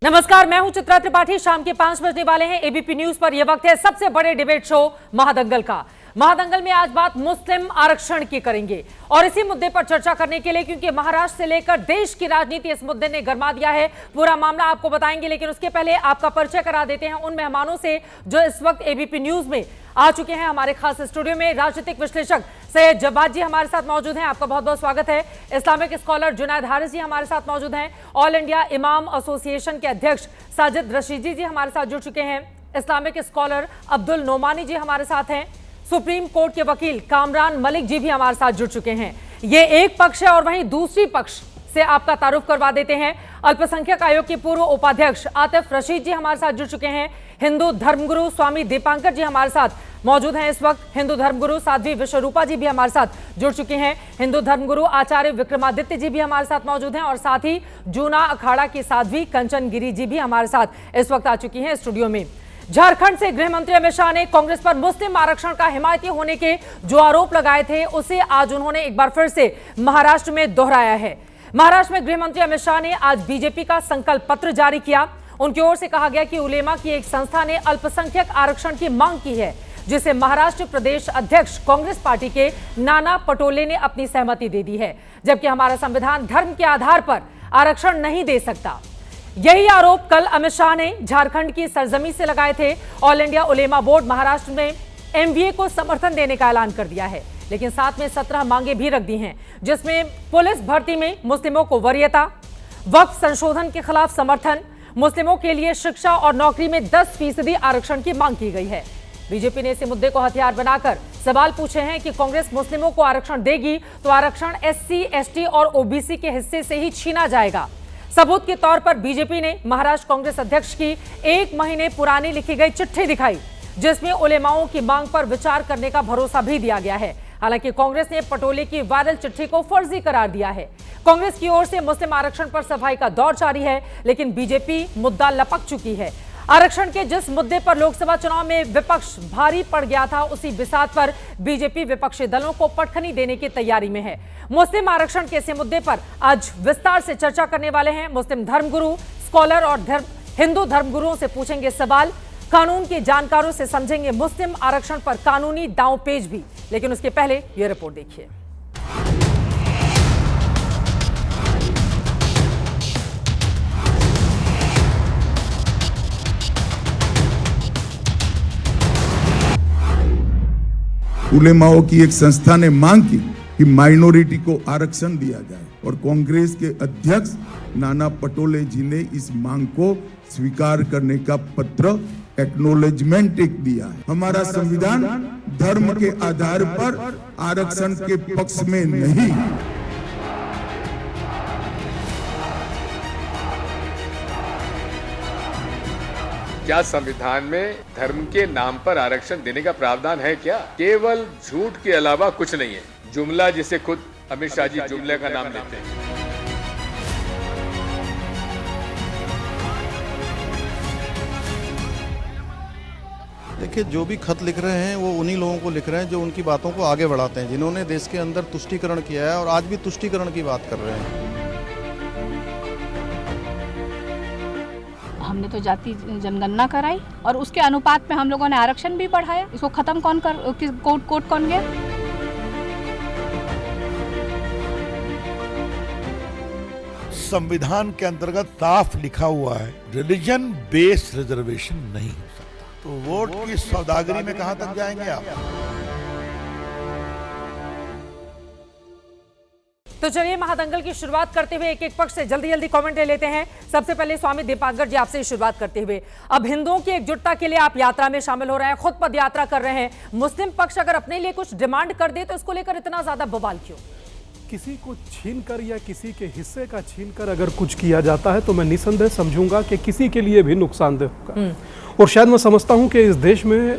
नमस्कार, मैं हूं चित्रा त्रिपाठी। शाम के 5 बजने वाले हैं। एबीपी न्यूज पर यह वक्त है सबसे बड़े डिबेट शो महादंगल का। महादंगल में आज बात मुस्लिम आरक्षण की करेंगे और इसी मुद्दे पर चर्चा करने के लिए, क्योंकि महाराष्ट्र से लेकर देश की राजनीति इस मुद्दे ने गरमा दिया है। पूरा मामला आपको बताएंगे, लेकिन उसके पहले आपका परिचय करा देते हैं उन मेहमानों से जो इस वक्त एबीपी न्यूज में आ चुके हैं। हमारे खास स्टूडियो में राजनीतिक विश्लेषक सैयद जब्बार जी हमारे साथ मौजूद हैं, आपका बहुत बहुत स्वागत है। इस्लामिक स्कॉलर जुनैद हारिस जी हमारे साथ मौजूद हैं। ऑल इंडिया इमाम एसोसिएशन के अध्यक्ष साजिद रशीदी जी हमारे साथ जुड़ चुके हैं। इस्लामिक स्कॉलर अब्दुल नोमानी जी हमारे साथ हैं। सुप्रीम कोर्ट के वकील कामरान मलिक जी भी हमारे साथ जुड़ चुके हैं। ये एक पक्ष है और वहीं दूसरी पक्ष से आपका तारुफ करवा देते हैं। अल्पसंख्यक आयोग के पूर्व उपाध्यक्ष आतिफ रशीद जी हमारे साथ जुड़ चुके हैं। हिंदू धर्मगुरु स्वामी दीपांकर जी हमारे साथ मौजूद हैं इस वक्त। हिंदू धर्मगुरु साध्वी विश्वरूपा जी भी हमारे साथ जुड़ चुके हैं। हिंदू धर्मगुरु आचार्य विक्रमादित्य जी भी हमारे साथ मौजूद हैं और साथ ही जूना अखाड़ा की साध्वी कंचन गिरी जी भी हमारे साथ इस वक्त आ चुकी हैं स्टूडियो में। झारखंड से गृह मंत्री अमित शाह ने कांग्रेस पर मुस्लिम आरक्षण का हिमायती होने के जो आरोप लगाए थे, उसे आज उन्होंने एक बार फिर से महाराष्ट्र में दोहराया है। महाराष्ट्र में गृह मंत्री अमित शाह ने आज बीजेपी का संकल्प पत्र जारी किया। उनकी ओर से कहा गया कि उलेमा की एक संस्था ने अल्पसंख्यक आरक्षण की मांग की है, जिसे महाराष्ट्र प्रदेश अध्यक्ष कांग्रेस पार्टी के नाना पटोले ने अपनी सहमति दे दी है, जबकि हमारा संविधान धर्म के आधार पर आरक्षण नहीं दे सकता। यही आरोप कल अमित शाह ने झारखंड की सरजमी से लगाए थे। ऑल इंडिया उलेमा बोर्ड महाराष्ट्र में एमबीए को समर्थन देने का ऐलान कर दिया है, लेकिन साथ में 17 मांगे भी रख दी हैं, जिसमें पुलिस भर्ती में मुस्लिमों को वरीयता, वक्फ संशोधन के खिलाफ समर्थन, मुस्लिमों के लिए शिक्षा और नौकरी में 10% आरक्षण की मांग की गई है। बीजेपी ने इस मुद्दे को हथियार बनाकर सवाल पूछे हैं कि कांग्रेस मुस्लिमों को आरक्षण देगी तो आरक्षण एससी, एसटी और ओबीसी के हिस्से से ही छीना जाएगा। सबूत के तौर पर बीजेपी ने महाराष्ट्र कांग्रेस अध्यक्ष की 1 महीने पुरानी लिखी गई चिट्ठी दिखाई, जिसमें उलेमाओं की मांग पर विचार करने का भरोसा भी दिया गया है। हालांकि कांग्रेस ने पटोले की वायरल चिट्ठी को फर्जी करार दिया है। कांग्रेस की ओर से मुस्लिम आरक्षण पर सफाई का दौर जारी है, लेकिन बीजेपी मुद्दा लपक चुकी है। आरक्षण के जिस मुद्दे पर लोकसभा चुनाव में विपक्ष भारी पड़ गया था, उसी बिसात पर बीजेपी विपक्षी दलों को पटखनी देने की तैयारी में है। मुस्लिम आरक्षण के इस मुद्दे पर आज विस्तार से चर्चा करने वाले हैं। मुस्लिम धर्मगुरु, स्कॉलर और हिंदू धर्मगुरुओं से पूछेंगे सवाल, कानून के जानकारों से समझेंगे मुस्लिम आरक्षण पर कानूनी दांवपेच भी। लेकिन उसके पहले यह रिपोर्ट देखिए। उलेमाओं की एक संस्था ने मांग की कि माइनॉरिटी को आरक्षण दिया जाए और कांग्रेस के अध्यक्ष नाना पटोले जी ने इस मांग को स्वीकार करने का पत्र एक्नॉलेजमेंट एक दिया है। हमारा संविधान धर्म के आधार पर आरक्षण के पक्ष में नहीं। क्या संविधान में धर्म के नाम पर आरक्षण देने का प्रावधान है क्या? केवल झूठ के अलावा कुछ नहीं है। जुमला जिसे खुद अमित शाह जी जुमले का नाम लेते हैं। देखिए, जो भी खत लिख रहे हैं वो उन्हीं लोगों को लिख रहे हैं जो उनकी बातों को आगे बढ़ाते हैं, जिन्होंने देश के अंदर तुष्टीकरण किया है और आज भी तुष्टीकरण की बात कर रहे हैं। हमने तो जाति जनगणना कराई और उसके अनुपात में हम लोगों ने आरक्षण भी बढ़ाया। इसको खत्म कोर्ट कौन गया? संविधान के अंतर्गत साफ लिखा हुआ है, रिलीजन बेस्ड रिजर्वेशन नहीं हो सकता। तो वोट की सौदागरी में कहां तक जाएंगे आप? तो चलिए महादंगल की शुरुआत करते हुए एक एक पक्ष से जल्दी कमेंट ले लेते हैं। सबसे पहले स्वामी दीपांकर जी, आपसे शुरुआत करते हुए, अब हिंदुओं की एकजुटता के लिए आप यात्रा में शामिल हो रहे हैं, खुद पद यात्रा कर रहे हैं। मुस्लिम पक्ष अगर अपने लिए कुछ डिमांड कर दे तो इसको लेकर इतना ज्यादा बवाल क्यों? किसी को छीनकर या किसी के हिस्से का छीनकर अगर कुछ किया जाता है तो मैं निसंदेह समझूंगा कि किसी के लिए भी नुकसानदेह होगा। और शायद मैं समझता हूं कि इस देश में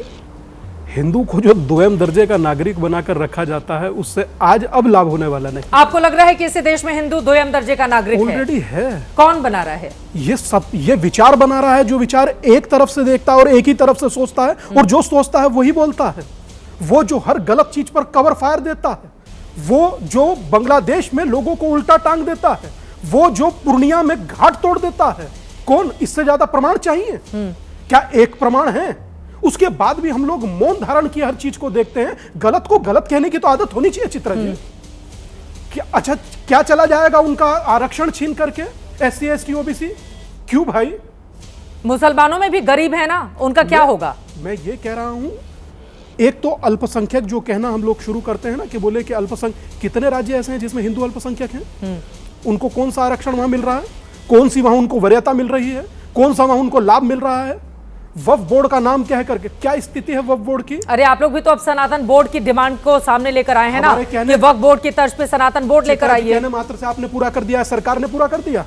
हिंदू को जो दोयम दर्जे का नागरिक बनाकर रखा जाता है, उससे आज अब लाभ होने वाला नहीं। आपको लग रहा है कि इस देश में हिंदू दोयम दर्जे का नागरिक ऑलरेडी है? कौन बना रहा है? ये विचार बना रहा है, जो विचार एक तरफ से देखता है और एक ही तरफ से सोचता है, और जो सोचता है वही बोलता है। वो जो हर गलत चीज पर कवर फायर देता है, वो जो बांग्लादेश में लोगों को उल्टा टांग देता है, वो जो पूर्णिया में घाट तोड़ देता है, कौन, इससे ज्यादा प्रमाण चाहिए? क्या एक प्रमाण है? उसके बाद भी हम लोग मौन धारण की हर चीज को देखते हैं। गलत को गलत कहने की तो आदत होनी चाहिए चित्रा जी। अच्छा, क्या चला जाएगा उनका आरक्षण छीन करके SC ST OBC? क्यों भाई? मुसलमानों में भी गरीब है ना, उनका क्या होगा? मैं ये कह रहा हूं, एक तो अल्पसंख्यक जो कहना हम लोग शुरू करते हैं ना, कि बोले कि अल्पसंख्यक, कितने राज्य ऐसे हैं जिसमें हिंदू अल्पसंख्यक हैं? उनको कौन सा आरक्षण वहां मिल रहा है? कौन सी वहां उनको वरीयता मिल रही है? कौन सा वहां उनको लाभ मिल रहा है? वक्फ बोर्ड का नाम क्या है करके, क्या स्थिति है वक्फ बोर्ड की? अरे आप लोग भी तो अब सनातन बोर्ड की डिमांड को सामने लेकर आए हैं ना, कि वक्फ बोर्ड की तर्ज पे सनातन बोर्ड लेकर आइए। कहने मात्र से आपने पूरा कर दिया है, सरकार ने पूरा कर दिया।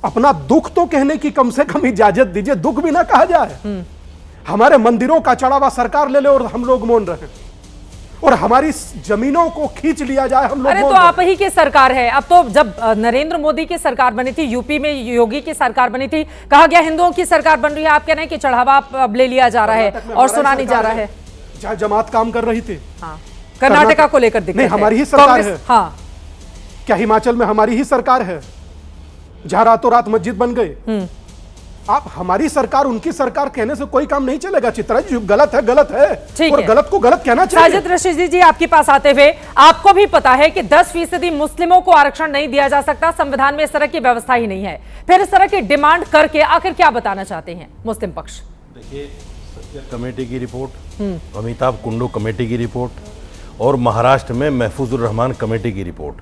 अपना दुख तो कहने की कम से कम इजाजत दीजिए, दुख भी ना कहा जाए। हमारे मंदिरों का चढ़ावा सरकार ले ले और हम लोग मौन रहे, और हमारी जमीनों को खींच लिया जाए, हम लोग। अरे तो आप ही की सरकार है। अब तो जब नरेंद्र मोदी की सरकार बनी थी, यूपी में योगी की सरकार बनी थी, कहा गया हिंदुओं की सरकार बन रही है। आप कह रहे हैं कि चढ़ावा अब ले लिया जा रहा है और सुना नहीं जा रहा है। जहां जमात काम कर रही थी, हाँ, कर्नाटका को लेकर दिक्कत नहीं, हमारी ही सरकार है। हाँ, क्या हिमाचल में हमारी ही सरकार है जहां रातों रात मस्जिद बन गई? आप हमारी सरकार उनकी सरकार कहने से कोई काम नहीं चलेगा चित्रा जी। गलत है गलत है, और गलत को गलत कहना चाहिए। साजिद रशीदी जी, आपके पास आते हुए, आपको भी पता है कि 10% मुस्लिमों को आरक्षण नहीं दिया जा सकता, संविधान में इस तरह की व्यवस्था ही नहीं है। फिर इस तरह की डिमांड करके आखिर क्या बताना चाहते हैं मुस्लिम पक्ष? देखिए, सत्तर कमेटी की रिपोर्ट, अमिताभ कुंडू कमेटी की रिपोर्ट और महाराष्ट्र में महफूजुर रहमान कमेटी की रिपोर्ट,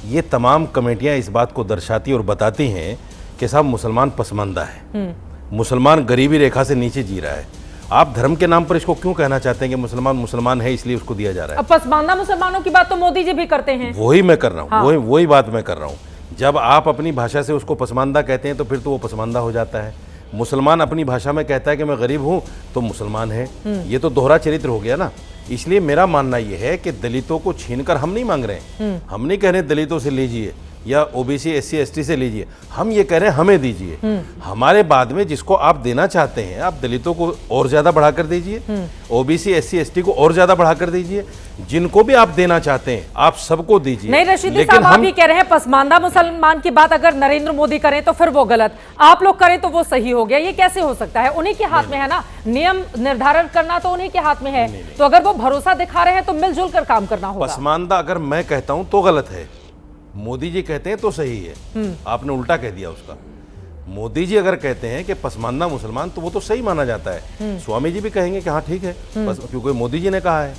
ये तमाम कमेटियां इस बात को दर्शाती और बताती हैं कि साहब मुसलमान पसमानदा है, मुसलमान गरीबी रेखा से नीचे जी रहा है। आप धर्म के नाम पर इसको क्यों कहना चाहते हैं कि मुसलमान मुसलमान है इसलिए उसको दिया जा रहा है? अब पसमानदा मुसलमानों की बात तो मोदी जी भी करते हैं। वही मैं कर रहा हूँ। हाँ। वही बात मैं कर रहा हूँ। जब आप अपनी भाषा से उसको पसमानदा कहते हैं तो फिर तो वो पसमानदा हो जाता है। मुसलमान अपनी भाषा में कहता है कि मैं गरीब हूँ तो मुसलमान है। ये तो दोहरा चरित्र हो गया ना। इसलिए मेरा मानना यह है कि दलितों को छीनकर हम नहीं मांग रहे हैं। हम नहीं कह रहे दलितों से लीजिए या OBC SC ST से लीजिए, हम ये कह रहे हैं हमें दीजिए। हमारे बाद में जिसको आप देना चाहते हैं, आप दलितों को और ज्यादा बढ़ाकर दीजिए, OBC SC ST को और ज्यादा बढ़ाकर दीजिए, जिनको भी आप देना चाहते हैं आप सबको दीजिए। नहीं रशीदी साहब, आप ही कह रहे हैं पसमानदा मुसलमान की बात अगर नरेंद्र मोदी करें तो फिर वो गलत, आप लोग करें तो वो सही हो गया। ये कैसे हो सकता है? उन्हीं के हाथ में है ना, नियम निर्धारण करना तो उन्हीं के हाथ में है। तो अगर वो भरोसा दिखा रहे हैं तो मिलजुल कर काम करना होगा। पसमानदा अगर मैं कहता हूं तो गलत है, मोदी जी कहते हैं तो सही है। आपने उल्टा कह दिया उसका। मोदी जी अगर कहते हैं कि पसमानदा मुसलमान तो वो तो सही माना जाता है। स्वामी जी भी कहेंगे कि हाँ ठीक है, क्योंकि मोदी जी ने कहा है।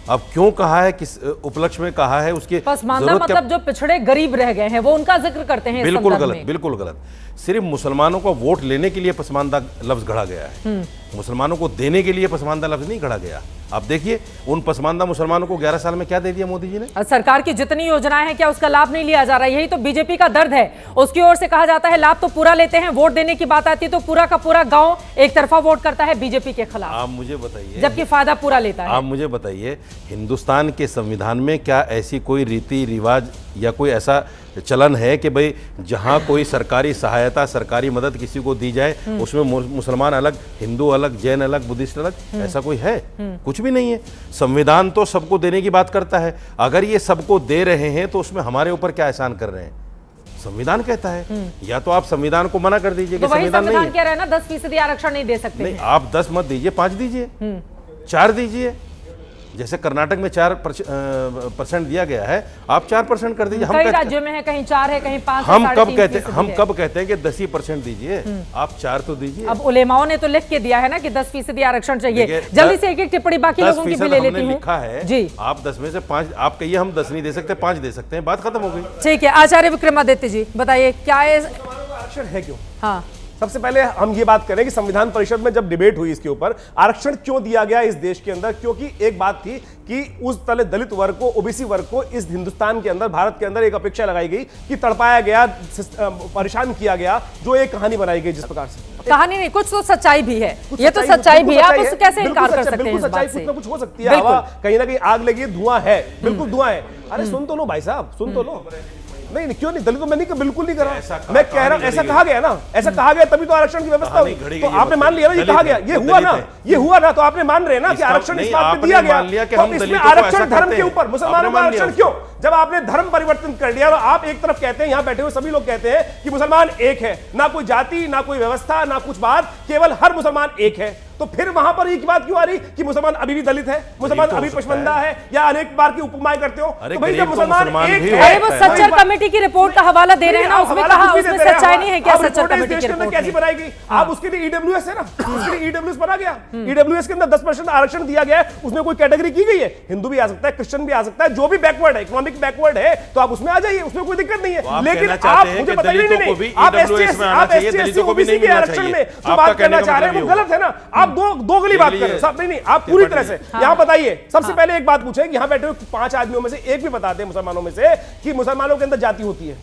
अब क्यों कहा है, किस उपलक्ष्य में कहा है, उसके पसमानदा मतलब जो पिछड़े गरीब रह गए हैं वो उनका जिक्र करते हैं। बिल्कुल गलत, बिल्कुल गलत। सिर्फ मुसलमानों को वोट लेने के लिए पसमानदा लफ्ज गढ़ा गया है, मुसलमानों को देने के लिए पसमानदा लफ्ज नहीं गढ़ा गया। आप देखिए उन पसमानदा मुसलमानों को 11 साल में क्या दे दिया मोदी जी ने। सरकार की जितनी योजनाएं हैं क्या उसका लाभ नहीं लिया जा रहा है? यही तो बीजेपी का दर्द है। उसकी ओर से कहा जाता है लाभ तो पूरा लेते हैं, वोट देने की बात आती है तो पूरा का पूरा गांव एक तरफा वोट करता है बीजेपी के खिलाफ। आप मुझे बताइए, जबकि फायदा पूरा लेता है। आप मुझे बताइए, हिंदुस्तान के संविधान में क्या ऐसी कोई रीति रिवाज या कोई ऐसा चलन है कि भाई जहां कोई सरकारी सहायता, सरकारी मदद किसी को दी जाए उसमें मुसलमान अलग, हिंदू अलग, जैन अलग, बुद्धिस्ट अलग, ऐसा कोई है? कुछ भी नहीं है। संविधान तो सबको देने की बात करता है। अगर ये सबको दे रहे हैं तो उसमें हमारे ऊपर क्या एहसान कर रहे हैं? संविधान कहता है। या तो आप संविधान को मना कर दीजिए कि संविधान नहीं है। कह रहा है ना 10% आरक्षण नहीं दे सकते। नहीं, आप 10 मत दीजिए, 5 दीजिए, 4 दीजिए। जैसे कर्नाटक में 4% दिया गया है, आप 4% कर दीजिए। कई राज्यों में है, कहीं 4 है, कहीं 5 है। हम कब कहते हैं कि 10% दीजिए, आप 4 तो दीजिए। अब उलेमाओं ने तो लिख के दिया है ना कि 10% आरक्षण चाहिए। जल्दी से एक टिप्पणी बाकी लोगों की भी ले लेती हूं। लिखा है जी, आप 10 में से 5, आप कहिए हम 10 नहीं दे सकते, 5 दे सकते हैं, बात खत्म हो गई। ठीक है, आचार्य विक्रमादित्य जी बताइए क्या आरक्षण है क्यों? हाँ, सबसे पहले हम ये बात करें कि संविधान परिषद में जब डिबेट हुई इसके ऊपर आरक्षण क्यों दिया गया इस देश के अंदर, क्योंकि एक बात थी कि उस तले दलित वर्ग को, OBC वर्ग को इस हिंदुस्तान के अंदर, भारत के अंदर एक अपेक्षा लगाई गई कि तड़पाया गया, परेशान किया गया, जो एक कहानी बनाई गई जिस प्रकार से। कहानी नहीं, कुछ तो सच्चाई भी है। ये तो सच्चाई भी है, आप उससे कैसे इनकार कर सकते हैं? बिल्कुल सच्चाई, कुछ ना कुछ हो सकती है। हवा कहीं ना कहीं आग लगी, धुआं है, बिल्कुल धुआं है। अरे सुन तो लो भाई साहब, सुन तो लो। नहीं क्यों नहीं, दलितों में नहीं, बिल्कुल नहीं कर रहा। मैं कह रहा हूं ऐसा कहा गया ना, ऐसा कहा गया तभी तो आरक्षण की व्यवस्था हुई। तो आपने मान लिया ना, ये कहा गया, ये हुआ ना, ये हुआ ना, तो आपने मान रहे ना कि आरक्षण इस बात पे दिया गया। तो इसमें आरक्षण धर्म के ऊपर, मुसलमानों का आरक्षण क्यों? जब आपने धर्म परिवर्तन कर लिया और आप एक तरफ कहते हैं, यहां बैठे हुए सभी लोग कहते हैं कि मुसलमान एक है, ना कोई जाति, ना कोई व्यवस्था, ना कुछ बात, केवल हर मुसलमान एक है, तो फिर वहां पर एक बात क्यों आ रही कि मुसलमान अभी भी दलित है, मुसलमान अभी पशमंदा है, या अनेक बार की उपमाएं करते हो? तो भाई जब मुसलमान एक है, अरे वो सच्चर कमेटी की रिपोर्ट का हवाला दे रहे हैं ना, उसमें कहा उसमें सच्चाई नहीं है क्या? सच्चर कमेटी की रिपोर्ट कैसी बनाएगी? आप उसके लिए ईडब्ल्यूएस है ना, उसके लिए ईडब्ल्यूएस बना गया, ईडब्ल्यूएस के अंदर 10% आरक्षण दिया गया है, उसमें कोई कैटेगरी की गई है, हिंदू भी आ सकता है, क्रिश्चियन भी आ सकता है, जो भी बैकवर्ड है, इकोनॉमिक बैकवर्ड है, तो आप उसमें आ जाइए, उसमें कोई दिक्कत नहीं है। लेकिन आप मुझे बताइए, नहीं आप एसटी ओबीसी के आरक्षण में जो बात करना चाह रहे हैं वो गलत है ना। आप दो गली बात कर रहे हो, नहीं आप पूरी तरह से यहां बताइए। सबसे पहले एक बात पूछे, यहां बैठे हुए 5 आदमियों में से एक भी बता दे मुसलमानों में से कि मुसलमानों के अंदर जाति होती है?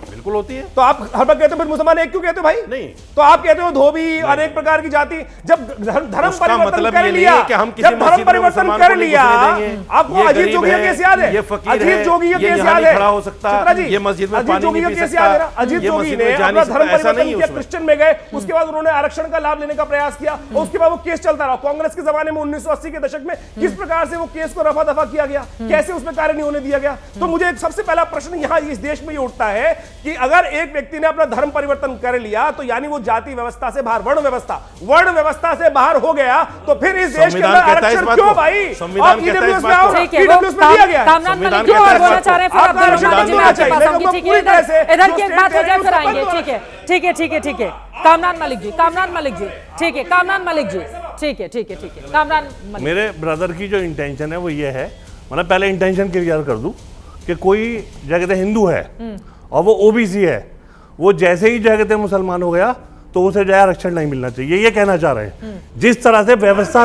बिल्कुल होती है। तो आप हर बार कहते हो फिर मुसलमान एक क्यों कहते हो भाई? नहीं, तो आप कहते हो धोबी, अनेक प्रकार की जाति। जब धर्म परिवर्तन कर लिया, जब धर्म परिवर्तन कर लिया, आपको अजीत जोगी का केस याद है? अजीत जोगी का केस याद है? खड़ा हो सकता है, ये मस्जिद में पानी नहीं पी सकता। अजीत जोगी ने अपना धर्म परिवर्तन किया, क्रिश्चियन में गए, उसके बाद उन्होंने आरक्षण का लाभ लेने का प्रयास किया, और उसके बाद वो केस चलता रहा। कांग्रेस के जमाने में 1980 के दशक में किस प्रकार से वो केस को रफा दफा किया गया, कैसे उसमें कार्य नहीं होने दिया गया। तो मुझे एक सबसे पहला प्रश्न यहां इस देश में ये उठता है कि अगर एक व्यक्ति ने अपना धर्म परिवर्तन कर लिया, तो यानी वो जाति व्यवस्था से बाहर, वर्ण व्यवस्था से बाहर हो गया, तो फिर इस देश के अंदर आरक्षण क्यों भाई? संविधान कहता है इस बात को। ठीक है, वो कामरान मलिक जी और बोलना चाह रहे हैं, फिर अब्दुल रहमान जी मैं आपके पास आऊंगी। ठीक है, इधर की एक बात हो जाए फिर आएंगे। ठीक है, ठीक है, ठीक है, ठीक है, कामरान मलिक जी, कामरान मलिक जी, ठीक है, कामरान मलिक जी, ठीक है, ठीक है, ठीक है, कामरान मलिक। मेरे ब्रदर की जो इंटेंशन है वो ये है, मतलब पहले इंटेंशन क्लियर कर दूं कि कोई जगह हिंदू है और वो ओबीसी है, वो जैसे ही जगह मुसलमान हो गया तो उसे जो आरक्षण नहीं मिलना चाहिए, ये कहना चाह रहे हैं। जिस तरह से व्यवस्था,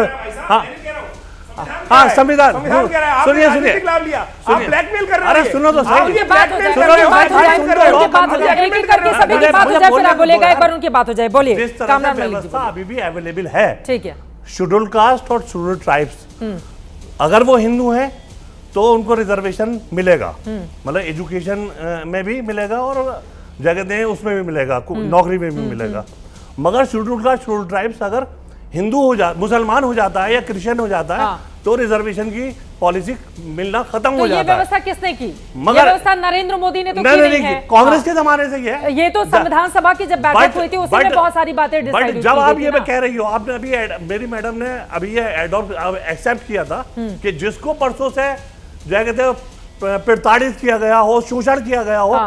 हाँ संविधान, सुनिए सुनिए, आप ब्लैकमेल कर रहे हैं। अरे सुनो तो सही, एक बात हो जाए, फिर आप बोलेगा, एक बार उनकी बात हो जाए, बोलिए। जिस तरह से व्यवस्था अभी भी अवेलेबल है, ठीक है, शेड्यूल्ड कास्ट और शेड्यूल्ड ट्राइब्स, अगर वो हिंदू हैं तो उनको रिजर्वेशन मिलेगा, मतलब एजुकेशन में भी मिलेगा और जगह दें उसमें भी मिलेगा, नौकरी में भी मिलेगा। मगर शेड्यूल्ड कास्ट शेड्यूल्ड ट्राइब्स अगर हिंदू मुसलमान हो जाता है या क्रिश्चियन हो जाता है, तो रिजर्वेशन की पॉलिसी मिलना खत्म हो जाता है। ये व्यवस्था किसने की? ये व्यवस्था नरेंद्र मोदी ने तो की नहीं है, कांग्रेस के जमाने से ये तो संविधान सभा की जब बैठक हुई थी उसमें बहुत सारी बातें डिसाइड हुई थी। जब आप ये कह रही हो, आपने अभी मेरी मैडम ने अभी ये एक्सेप्ट किया था कि जिसको परसों से क्या कहते हैं प्रताड़ित किया गया हो, शोषण किया गया हो,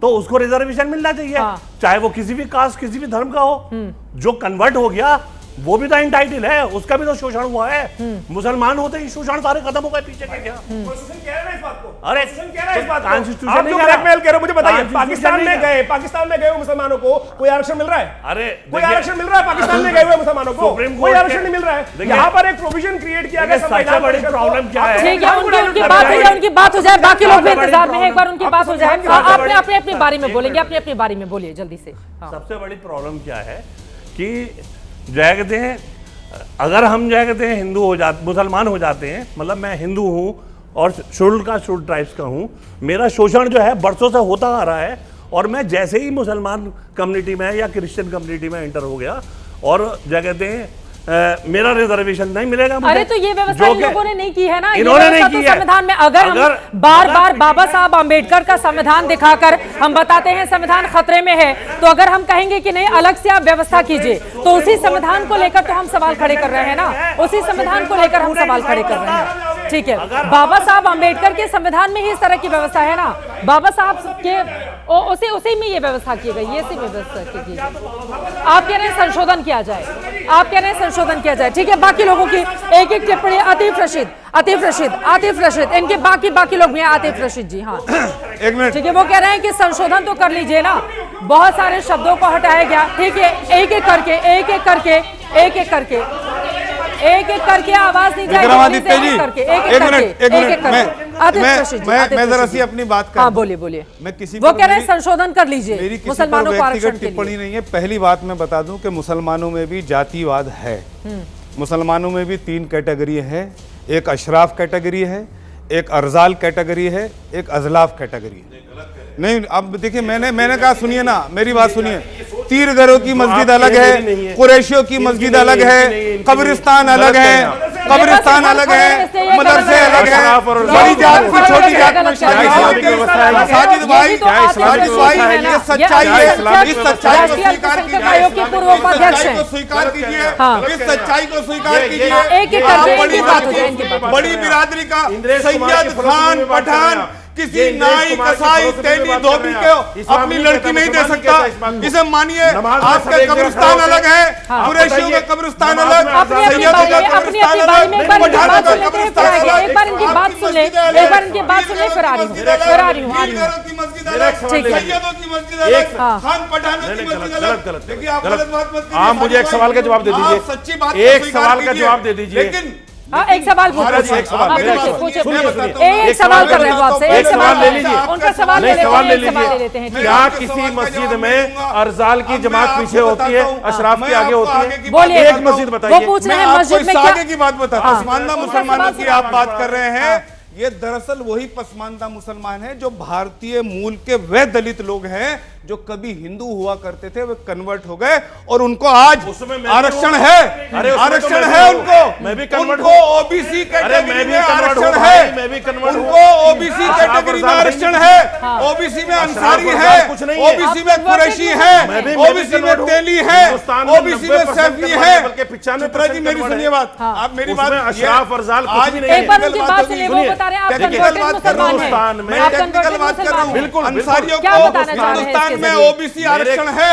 तो उसको रिजर्वेशन मिलना चाहिए, चाहे वो किसी भी कास्ट, किसी भी धर्म का हो। जो कन्वर्ट हो गया वो भी तो एंटाइटल है, उसका भी तो शोषण हुआ है। मुसलमान होते ही शोषण सारे खत्म हो गए, पीछे के क्या? अरे आप जो ब्लैकमेल कर रहे हो, मुझे बताइए, पाकिस्तान में गए मुसलमानों को कोई आरक्षण मिल रहा है? अरे कोई आरक्षण मिल रहा है पाकिस्तान में गए हुए मुसलमानों को? कोई आरक्षण नहीं मिल रहा है। यहाँ पर एक प्रोविजन क्रिएट किया गया। सबसे बड़ी प्रॉब्लम क्या है? ठीक है, उनकी बात हो जाए, उनकी बात हो जाए, बाकी लोग भी इंतजार में है, एक बार उनकी बात हो जाए। आपने अपने अपने बारे में बोलेंगे, अपने अपने बारे में बोलिए जल्दी से। सबसे बड़ी प्रॉब्लम क्या है कि जय कहते हैं, अगर हम जय कहते हैं हिंदू हो जाते, मुसलमान हो जाते हैं, मतलब मैं हिंदू हूँ और शेड्यूल्ड कास्ट शेड्यूल्ड ट्राइब्स का हूँ, मेरा शोषण जो है बरसों से होता आ रहा है, और मैं जैसे ही मुसलमान कम्युनिटी में या क्रिश्चियन कम्युनिटी में एंटर हो गया और जय कहते हैं मेरा रिजर्वेशन नहीं मिलेगा मुझे। अरे तो ये व्यवस्था इन लोगों ने नहीं की है ना, इन्होंने नहीं की है। संविधान में अगर हम बार बार बाबा साहब आम्बेडकर का संविधान दिखाकर हम बताते हैं संविधान खतरे में है, तो अगर हम कहेंगे कि नहीं अलग से आप व्यवस्था कीजिए, तो उसी संविधान को लेकर तो हम सवाल खड़े कर रहे हैं ना, उसी संविधान को लेकर हम सवाल खड़े कर रहे हैं। ठीक है, बाबा साहब आम्बेडकर के संविधान में ही इस तरह की व्यवस्था है ना, बाबा साहब के उसी में ये व्यवस्था की गई, ये व्यवस्था की गई। आप कह रहे हैं संशोधन किया जाए, आप कह रहे हैं संशोधन किया जाए। ठीक है, बाकी लोगों की एक एक टिप्पणी। आतिफ रशीद, इनके बाकी लोग भी हैं। आतिफ रशीद जी, हाँ एक मिनट। ठीक है, वो कह रहे हैं कि संशोधन तो कर लीजिए ना, बहुत सारे शब्दों को हटाया गया। ठीक है, एक एक करके आवाज नहीं जाएगी। मैं जरा सी अपनी बात कर, हाँ बोलिए। मैं किसी वो कह रहे हैं संशोधन कर लीजिए, मेरी किसी मुसलमानों को आरक्षण के लिए। टिप्पणी नहीं है। पहली बात मैं बता दूं कि मुसलमानों में भी जातिवाद है। मुसलमानों में भी 3 कैटेगरी है, एक अशराफ कैटेगरी है, एक अर्जाल कैटेगरी है, एक अजलाफ कैटेगरी है। नहीं, अब देखिए, मैंने कहा, सुनिए ना, मेरी बात सुनिए। तीरगरों की मस्जिद अलग है, कुरैशियों की मस्जिद अलग है, कब्रिस्तान अलग है, कब्रिस्तान अलग है, मदरसे अलग है, बड़ी जात की छोटी जात में साजिद भाई ये सच्चाई है, इस सच्चाई को स्वीकार कीजिए, इस सच्चाई को स्वीकार कीजिए। बड़ी बिरादरी का सैयद खान पठान किसी नाई कसाई तेली धोबी को अपनी लड़की नहीं दे सकता, इसे मानिए। आपका कब्रिस्तान अलग है, कुरैशियों का कब्रिस्तान अलग, सैयदों का कब्रिस्तान अलग, पठानों का कब्रिस्तान अलग। एक बार इनकी बात सुन ले, एक बार इनकी बात सुन ले, फिर आ रही हूँ की मस्जिद अलग, सैयदों की मस्जिद अलग, खान पठानों की मस्जिद अलग। देखिए आप गलत बात मत कीजिए। आप मुझे एक सवाल का जवाब दे दीजिए, सच्ची बात एक सवाल का जवाब दे दीजिए। लेकिन एक सवाल पूछो, एक सवाल एक सवाल कर रहे हो आपसे, एक सवाल ले लीजिए, उनका सवाल ले लेते हैं। क्या किसी मस्जिद में अरजाल की जमात पीछे होती है, अशराफ के आगे होती है? बोलिए, एक मस्जिद बताइए। वो पूछ रहे हैं मस्जिद में क्या आगे की बात बता, पसमानदा मुसलमानों की आप बात कर रहे हैं। ये दरअसल वही पसमानदा मुसलमान हैं जो भारतीय मूल के वे दलित लोग हैं जो कभी हिंदू हुआ करते थे, वे कन्वर्ट हो गए और उनको आज आरक्षण है, आरक्षण है उनको, मैं भी कन्वर्ट उनको ओबीसी कैटेगरी में आरक्षण है, उनको ओबीसी कैटेगरी में आरक्षण है, ओबीसी में अंसारी है, ओबीसी में कुरैशी है, ओबीसी में तेली है, ओबीसी में सैफी है। चित्रा जी मेरी सुनिए बात, आप मेरी बात, अशराफ अरजाल कुछ भी नहीं है। एक बार उनकी बात सुनिए, वो बता रहे हैं आप कन्वर्टेड मुसलमान हैं, आप कन्वर्टेड मुसलमान हैं। बिल्कुल अंसारियों क्या को बताना चाह रहे हैं हिंदुस्तान में ओबीसी आरक्षण है,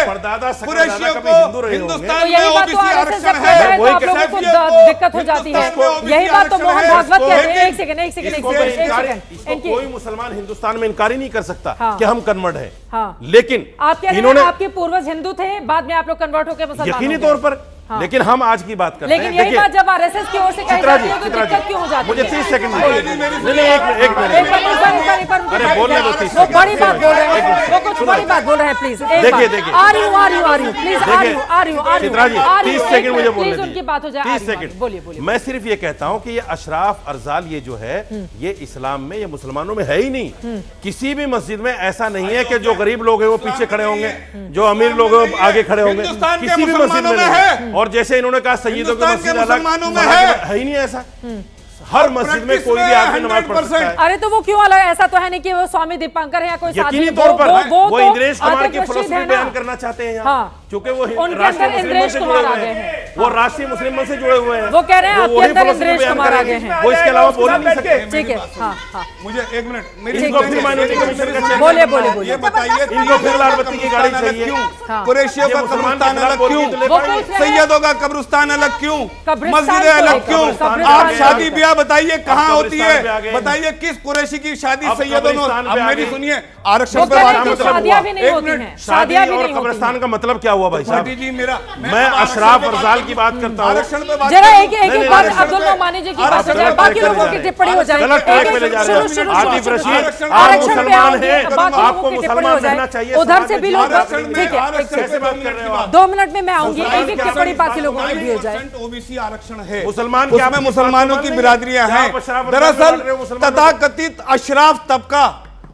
कुरैशियों को हिंदुस्तान में ओबीसी आरक्षण है। आप लोगों को दिक्कत हो जाती है, यही बात तो मोहन भागवत कहते हैं। एक सेकंड, कोई मुसलमान हिंदुस्तान में इनकार ही नहीं कर सकता कि हम कन्वर्ट हैं। हाँ। लेकिन आप कह रहे हैं आपके पूर्वज हिंदू थे, बाद में आप लोग कन्वर्ट होकर मुसलमान यकीनी तौर पर। लेकिन हम आज की बात करते हैं, लेकिन यही बात जब आरएसएस की ओर से कही जाती है तो दिक्कत क्यों हो जाती है? मुझे 30 सेकंड बोलने दो। वो बड़ी बात बोल रहे हैं, वो कुछ बड़ी बात बोल रहे हैं, प्लीज देखिए आ रही हूँ प्लीज आ रही हूँ 30 सेकंड मुझे बोलने प्लीज, उनकी बात हो जाए। 30 सेकंड बोलिए। मैं सिर्फ ये कहता हूँ कि ये अशराफ अरजाल ये जो है ये इस्लाम में, ये मुसलमानों में है ही नहीं। किसी भी मस्जिद में ऐसा नहीं है कि जो गरीब लोग हैं वो पीछे खड़े होंगे, जो अमीर लोग हैं वो आगे खड़े होंगे, किसी भी मस्जिद में नहीं। और जैसे इन्होंने कहा सैयदों की मस्जिद अलग है ही नहीं ऐसा। हर मस्जिद में कोई भी आदमी नमाज पढ़ सकता है। अरे तो वो क्यों अलग? ऐसा तो है नहीं कि वो स्वामी दीपांकर है या कोई यकीनी तौर पर वो इंद्रेश कुमार की फिलॉसफी बयान करना चाहते हैं यहाँ, क्योंकि वो राष्ट्रीय मुस्लिम मंच से जुड़े हुए हैं, वो राष्ट्रीय मुस्लिम मंच से जुड़े हुए हैं। वो कह रहे हैं आपके अंदर इंद्रेश कुमार आ गए हैं, वो इसके अलावा बोल नहीं सकते। ठीक है, मुझे एक मिनट, इनको फिर माइनॉरिटी कमीशन का चेक, बोलिए ये बताइए, इनको फिर लाल बत्ती की गाड़ी चाहिए, कुरैशियों का कब्रिस्तान अलग क्यों, सैयदों का कब्रिस्तान अलग क्यों, मस्जिदें अलग क्यों? आप शादी ब्याह बताइए कहाँ होती है, बताइए किस कुरैशी की शादी सैयदों ने? अब मेरी सुनिए, आरक्षण पे बात मतलब शादियां भी नहीं होती हैं, शादियां भी नहीं होती। कब्रिस्तान का मतलब क्या हुआ भाई साहब? जी मेरा, मैं अशराफ अरजाल की बात करता हूँ। जरा एक बात अब्दुल नोमानी जी की बात हो जाए, बाकी लोगों की टिप्पणी हो जाए। गलत ट्रैक पे ले जा रहे हैं आतिफ रशीद। आप मुसलमान हैं, आपको मुसलमान रहना चाहिए, उधर से भी लोग, ठीक है, कैसे बात कर रहे हो आप? 2 मिनट में मैं आऊंगी, एक एक टिप्पणी बाकी लोगों की भी हो जाए। ओबीसी आरक्षण है, मुसलमान उसमें मुसलमानों की बिरादरियां हैं। दरअसल तथाकथित अशराफ तबका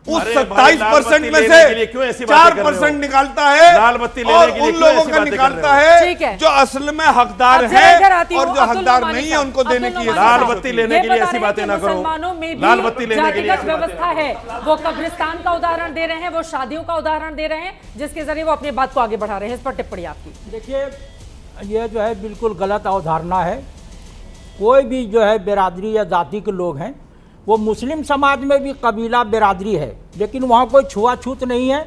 उस 27% में से 4% निकालता है, लाल बत्ती और उन लोगों का निकालता है जो असल में हकदार है, और जो हकदार नहीं है उनको देने की। लाल बत्ती लेने के लिए ऐसी बातें ना करो। मुसलमानों में लाल बत्ती लेने के लिए व्यवस्था है, वो कब्रिस्तान का उदाहरण दे रहे हैं, वो शादियों का उदाहरण दे रहे हैं, जिसके जरिए वो अपनी बात को आगे बढ़ा रहे हैं। इस पर टिप्पणी आपकी। देखिए, ये जो है बिल्कुल गलत अवधारणा है। कोई भी जो है बिरादरी या जाति के लोग हैं, वो मुस्लिम समाज में भी कबीला बिरादरी है, लेकिन वहाँ कोई छुआछूत नहीं है,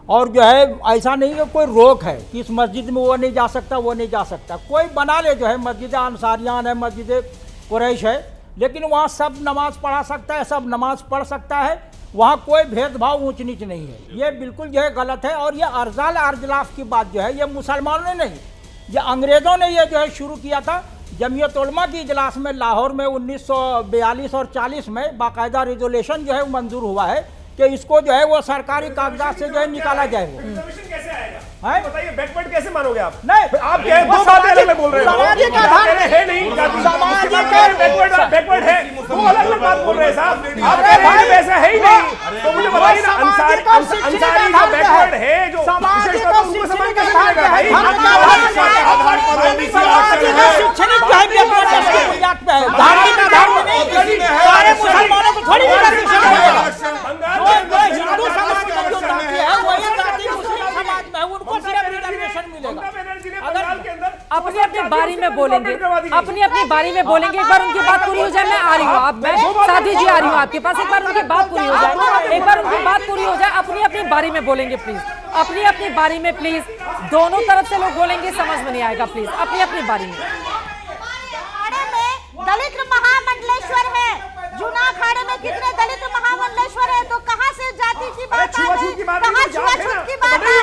और जो है ऐसा नहीं है कोई रोक है कि इस मस्जिद में वो नहीं जा सकता, वो नहीं जा सकता। कोई बना ले, जो है मस्जिद अंसारियान है, मस्जिद कुरैश है, लेकिन वहाँ सब नमाज पढ़ा सकता है, सब नमाज पढ़ सकता है, वहाँ कोई भेदभाव ऊंच नीच नहीं है। ये बिल्कुल जो है गलत है। और ये अरजाल अरजलाफ की बात जो है, ये मुसलमानों ने नहीं, ये अंग्रेज़ों ने ये जो है शुरू किया था। जमीयत उलमा की इजलास में लाहौर में 1942 और 40 में बाकायदा रिजोल्यूशन जो है मंजूर हुआ है कि इसको जो है वो सरकारी कागजात से जो है निकाला जाए। वो कैसे आएगा बताइए, बैकवर्ड कैसे मानोगे आप? नहीं, आप कह दो बातें अलग बोल रहे हो। सामाजिक आधार है नहीं, बैकवर्ड है, वो अलग अलग बात बोल रहे हैं साहब। आप कह रहे हैं वैसा है ही नहीं, तो मुझे बताइए ना, अंसारी जो बैकवर्ड है, जो उनको समझ कैसे शैक्षणिक जो है बुनियाद पे है, धार्मिक आधार पे नहीं। सारे मुसलमानों को थोड़ी रिजर्वेशन मिलेगा। जो हिंदू समाज में जो जाति है वही जाति मुस्लिम समाज में है, उनको सिर्फ रिजर्वेशन मिलेगा। अपनी अपनी बारी में बोलेंगे, अपनी अपनी बारी में बोलेंगे। एक बार उनकी बात पूरी हो जाए, मैं आ रही हूँ, आप मैं साध्वी जी आ रही हूँ आपके पास। एक बार उनकी बात पूरी हो जाए, एक बार उनकी बात पूरी हो जाए। अपनी अपनी बारी में बोलेंगे प्लीज, अपनी अपनी बारी में प्लीज। दोनों तरफ से लोग बोलेंगे, समझ में नहीं आएगा, प्लीज अपनी अपनी बारी में। दलित महामंडलेश्वर है, जूना अखाड़े में कितने दलित महामंडलेश्वर है, तो कहाँ से जाति की बात आ गई, कहाँ छुआछूत की बात आ गई?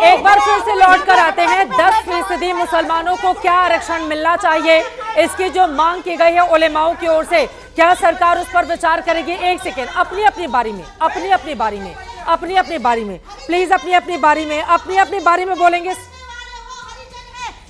एक बार फिर से लौट कर आते हैं, 10% मुसलमानों को क्या आरक्षण मिलना चाहिए, इसकी जो मांग की गई है उलेमाओं की ओर से, क्या सरकार उस पर विचार करेगी? एक सेकेंड, अपनी अपनी बारी में, अपनी अपनी बारी में, अपनी अपनी बारी में प्लीज, अपनी अपनी बारी में, अपनी अपनी बारी में बोलेंगे।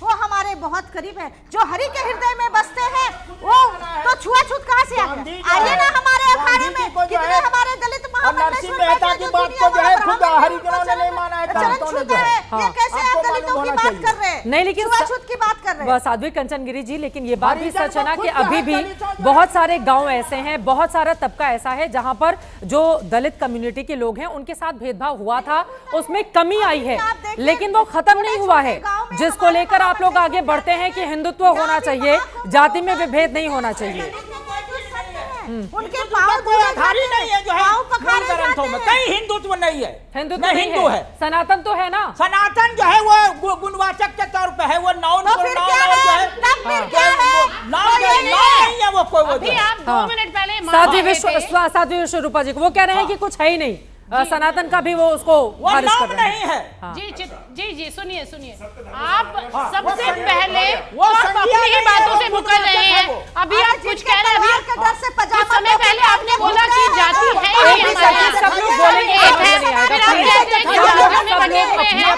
वो हमारे बहुत करीब है, जो हरि के हृदय में बसते हैं, वो तो छुआछूत कहाँ से आ गया? आइए ना हमारे अखाड़े में, कितने हमारे दलित नरसिंह मेहता की बात को जो है खुद हरिजनों ने नहीं माना है, ये कैसे आप दलितों की बात कर रहे हैं? नहीं, लेकिन छुआछूत की बात कर रहे हैं साध्वी कंचन गिरी जी, लेकिन ये बात भी सच है ना कि अभी भी बहुत सारे गांव ऐसे हैं, बहुत सारा तबका ऐसा है जहां पर जो दलित कम्युनिटी के लोग हैं उनके साथ भेदभाव हुआ था, उसमें कमी आई है, लेकिन वो खत्म नहीं हुआ है। जिसको लेकर आप लोग आगे बढ़ते हैं कि हिंदुत्व होना चाहिए, जाति में विभेद नहीं होना चाहिए। उनके पाँव धारी नहीं है, जो है ग्रंथों में कहीं हिंदुत्व नहीं है। हिंदुत्व हिंदू है, सनातन तो है ना। सनातन जो है वो गुणवाचक के तौर पे है, वो नाउन नहीं है, वो कोई। अभी आप 2 मिनट पहले साध्वी विश्वरूपा जी को वो कह रहे हैं कि कुछ है ही नहीं, सनातन का भी वो उसको खारिज कर रहे हैं। हाँ। जी सुनिए आप सबसे पहले वो अपनी ही बातों से मुकर रहे हैं। अभी आप कुछ कह रहे हैं, अभी कुछ समय पहले आपने बोला कि जाति है ही हमारे, सब लोग बोलेंगे, फिर आप कहते हैं कि जातियों में बटे हुए हैं।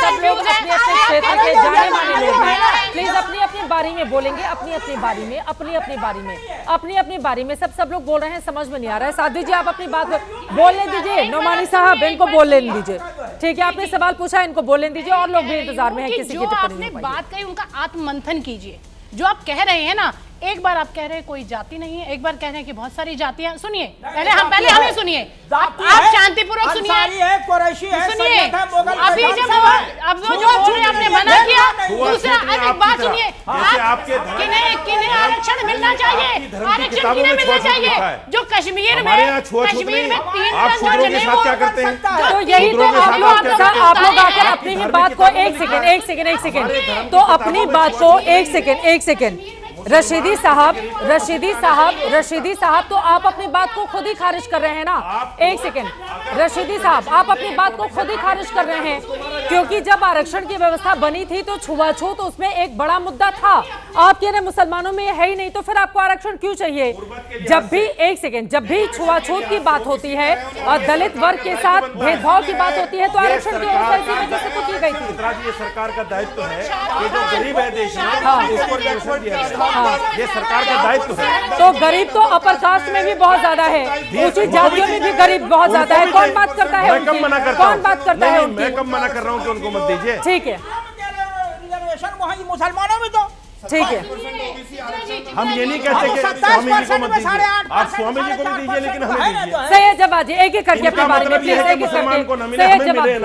सब लोग अपने अपने क्षेत्र के जाने माने लोग हैं, प्लीज अपनी अपनी बारी में बोलेंगे, अपनी अपनी बारी में, अपनी अपनी बारी में, अपनी अपनी बारी में। सब लोग बोल रहे हैं, समझ में नहीं आ रहा है। साध्वी जी आप अपनी बात बोलने दीजिए, नोमानी साहब इनको बोलने दीजिए, ठीक है? आपने सवाल पूछा, इनको बोलने दीजिए, और लोग भी इंतजार में हैं किसी की टिप्पणी। आपने बात कही उनका आत्ममंथन कीजिए। जो आप कह रहे हैं ना, एक बार आप कह रहे हैं कोई जाति नहीं है, एक बार कह रहे हैं कि बहुत सारी जातियां। सुनिए पहले हमें सुनिए, आप शांतिपूर्वक सुनिए। सुनिए अभी जब अब वो जो बोल रहे हैं आपने मना किया, दूसरा एक बात सुनिए, किन्हें आरक्षण मिलना चाहिए, आरक्षण किन्हें मिलना चाहिए? जो कश्मीर में 3 क्या करते हैं, तो यही तो आप लोग आकर अपनी ही बात को एक सेकेंड, तो अपनी बात को एक सेकेंड रशीदी साहब, तो आप अपनी बात को खुद ही खारिज कर रहे हैं ना। एक सेकेंड रशीदी साहब, आप अपनी बात को खुद ही खारिज कर रहे हैं, क्योंकि जब आरक्षण की व्यवस्था बनी थी तो छुआछूत उसमें एक बड़ा मुद्दा था। आप कह रहे मुसलमानों में है ही नहीं, तो फिर आपको आरक्षण क्यों चाहिए? जब भी छुआछूत की बात होती है और दलित वर्ग के साथ भेदभाव की बात होती है, तो आरक्षण की व्यवस्था इसी वजह से तो की गई थी। ये सरकार का दायित्व है कि जो गरीब है देश में उसको रिजर्वेशन दिया जाए। ये सरकार का दायित्व है। तो गरीब तो अपर कास्ट में भी बहुत ज्यादा है, ऊंची जातियों में भी गरीब बहुत ज्यादा है। कौन बात करता है? मैं कब मना करता हूं? कौन बात करता है? मैं कब मना कर रहा हूं कि उनको मत दीजिए? ठीक है, रिजर्वेशन वहीं मुसलमानों में तो ठीक है। हम ये नहीं कहते कि स्वामी जी को मत दीजिए, आप स्वामी जी को भी दीजिए, लेकिन हमें दीजिए। सैयद जवाद जी एक करके अपने बारे में प्लीज,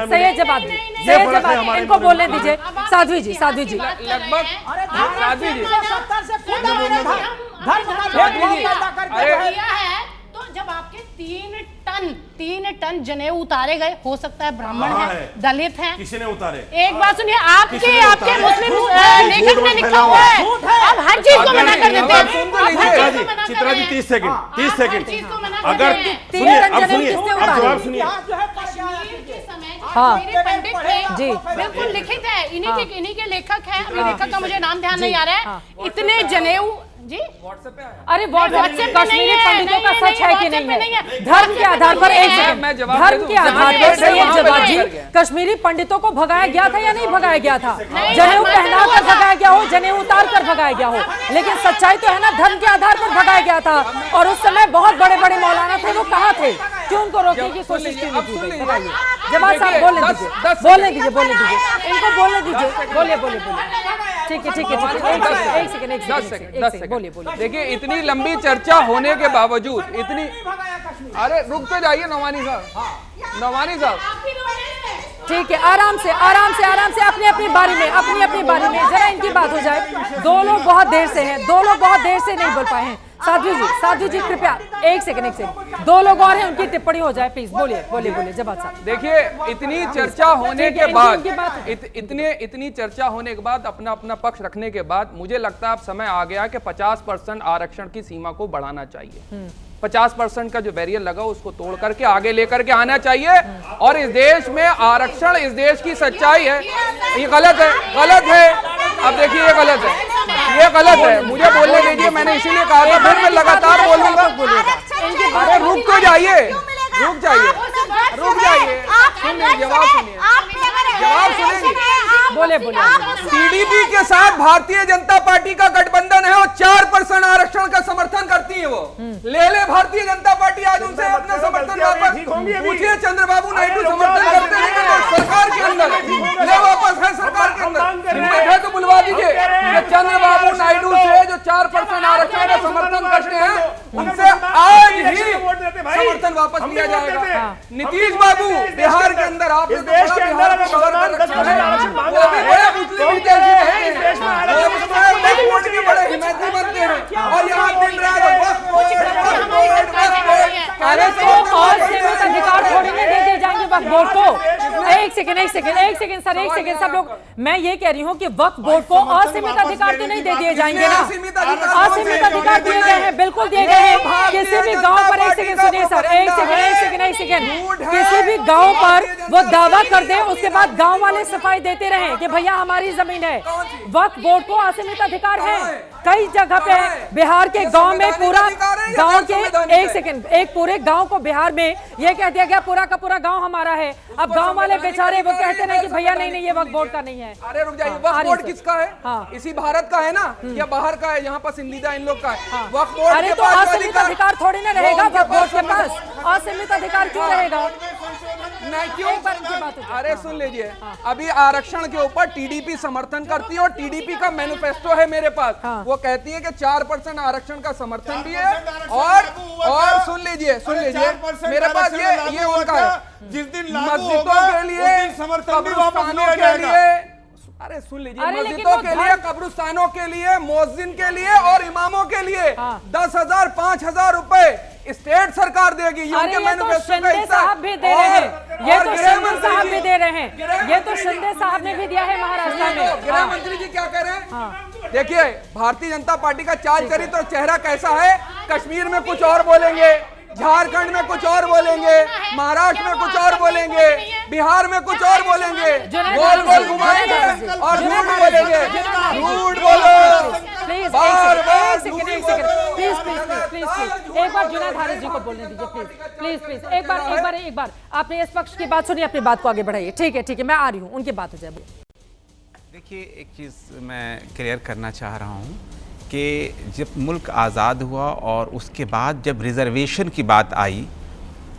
सैयद जवाद इनको बोलने दीजिए। साध्वी जी लगभग तो जब आपके 3 टन जनेऊ उतारे गए, हो सकता है ब्राह्मण है, दलित है, किसी ने उतारे? एक बात सुनिए, आपके मुस्लिम लेखक ने लिखा हुआ है, आप हर चीज को मना कर देते हैं। चित्रा जी 30 सेकंड अगर सुनिए, अब जवाब सुनिए। मेरे पंडित थे, बिल्कुल लिखित है, इन्हीं के लेखक है, अभी लेखक का मुझे नाम ध्यान नहीं आ रहा है। इतने जनेऊ जी अरे व्हाट्सएप कश्मीरी पंडितों का सच है कि नहीं है? धर्म के आधार पर धर्म के आधार पर सैयद जवाद जी, कश्मीरी पंडितों को भगाया गया था या नहीं भगाया गया था? जनेऊ पहना कर भगाया गया हो, जनेऊ उतार कर भगाया गया हो, लेकिन सच्चाई तो है ना, धर्म के आधार पर भगाया गया था। और उस समय बहुत बड़े बड़े मौलाना थे, वो कहाँ थे, क्यों उनको रोकने की कोशिश क्यों नहीं की गई? बताइए जवाब साहब, बोलने दीजिए, इनको बोलने दीजिए, बोलिए। ठीक है, एक सेकंड, बोलिए। देखिए, इतनी लंबी चर्चा होने के बावजूद इतनी, अरे रुक तो जाइए नौमानी साहब, ठीक है, आराम से अपनी बारी में जरा इनकी बात हो जाए। दो लोग बहुत देर से नहीं बोल पाए हैं। साधु जी कृपया एक सेकंड, दो लोग और हैं, उनकी टिप्पणी हो जाए प्लीज। बोलिए जवाब साहब। देखिए, इतनी चर्चा होने के बाद इतनी चर्चा होने के बाद अपना पक्ष रखने के बाद मुझे लगता है अब समय आ गया कि 50% आरक्षण की सीमा को बढ़ाना चाहिए। 50% का जो बैरियर लगा उसको तोड़ करके आगे लेकर के आना चाहिए। और इस देश में आरक्षण इस देश की सच्चाई है। ये गलत है। अब देखिए, ये गलत है। मुझे बोलने दीजिए, मैंने इसीलिए कहा था, फिर मैं लगातार बोलूंगा। अरे रुक तो जाइए, जवाब सुनिए। बोले टीडीपी के साथ भारतीय जनता पार्टी का गठबंधन है और 4% आरक्षण का समर्थन करती है वो। ले भारतीय जनता पार्टी आज उनसे अपना समर्थन वापस पूछिए। चंद्रबाबू नायडू समर्थन करते हैं सरकार के अंदर, ले वापस है सरकार के अंदर, बैठे तो बुलवा दीजिए। चंद्रबाबू नायडू से जो 4% आरक्षण का समर्थन करते हैं उनसे आज ही समर्थन वापस लिया जाएगा। नीतीश बाबू बिहार के अंदर आप देश के अंदर बड़े हिमायती बनते हैं और यहाँ अधिकार थोड़ी नहीं दे दिए जाएंगे वक्फ बोर्ड को। एक सेकंड सब लोग, मैं ये कह रही हूँ कि वक्फ बोर्ड को असीमित अधिकार तो नहीं दे दिए जाएंगे ना? असीमित अधिकार दिए गए हैं, बिल्कुल दिए गए हैं। किसी भी गांव पर, एक सेकंड सुनिए सर, एक सेकंड, किसी भी गांव पर वो दावा कर दे, उसके बाद गांव वाले सफाई देते रहे कि भैया हमारी जमीन है। वक्फ बोर्ड को असीमित अधिकार है। कई जगह पे बिहार के गांव में पूरा गांव के, एक पूरे गांव को बिहार में ये कह दिया गया पूरा का पूरा गांव हमारा है। अब गांव वाले बेचारे वो कहते हैं कि भैया नहीं, ये वक्फ बोर्ड का नहीं है। अरे रुक जाइए, वक्फ बोर्ड किसका है? इसी भारत का है ना, या बाहर का है? यहाँ पसंदीदा इन लोग का है वक्फ बोर्ड। अरे तो असीमित अधिकार थोड़ी ना रहेगा वक्फ बोर्ड के पास? असीमित अधिकार क्यों रहेगा? अरे सुन लीजिए, अभी आरक्षण के ऊपर टीडीपी समर्थन करती है और टीडीपी का मैनिफेस्टो है मेरे पास। वो कहती है कि 4% आरक्षण का समर्थन भी है। और सुन लीजिए मेरे पास ये उनका है, जिस दिन मस्जिदों के लिए, कब्रिस्तानों के लिए, अरे सुन लीजिए, मस्जिदों के लिए, कब्रिस्तानों के लिए, मुअज्जिन के लिए और इमामों के लिए 10,000 5,000 रुपए स्टेट सरकार देगी। ये उनके मैनिफेस्टो का हिस्सा है। भी दे रहे हैं, ये तो शिंदे साहब भी दे रहे हैं, ये तो शिंदे साहब ने भी दिया है महाराष्ट्र में। गृह मंत्री जी क्या कह रहे हैं? देखिए, भारतीय जनता पार्टी का चाल चरित्र और चेहरा कैसा है। कश्मीर में कुछ और बोलेंगे, झारखंड में कुछ और बोलेंगे, महाराष्ट्र में कुछ और बोलेंगे, बिहार में कुछ और बोलेंगे, गोल घुमाएंगे और झूठ बोलेंगे। प्लीज एक बार जुनैद हारिस जी को बोलने दीजिए, प्लीज एक बार आपने इस पक्ष की बात सुनी, अपनी बात को आगे बढ़ाइए। ठीक है, मैं आ रही हूँ, उनकी बात हो जाए। देखिए, एक चीज़ मैं क्लियर करना चाह रहा हूँ कि जब मुल्क आज़ाद हुआ और उसके बाद जब रिज़र्वेशन की बात आई,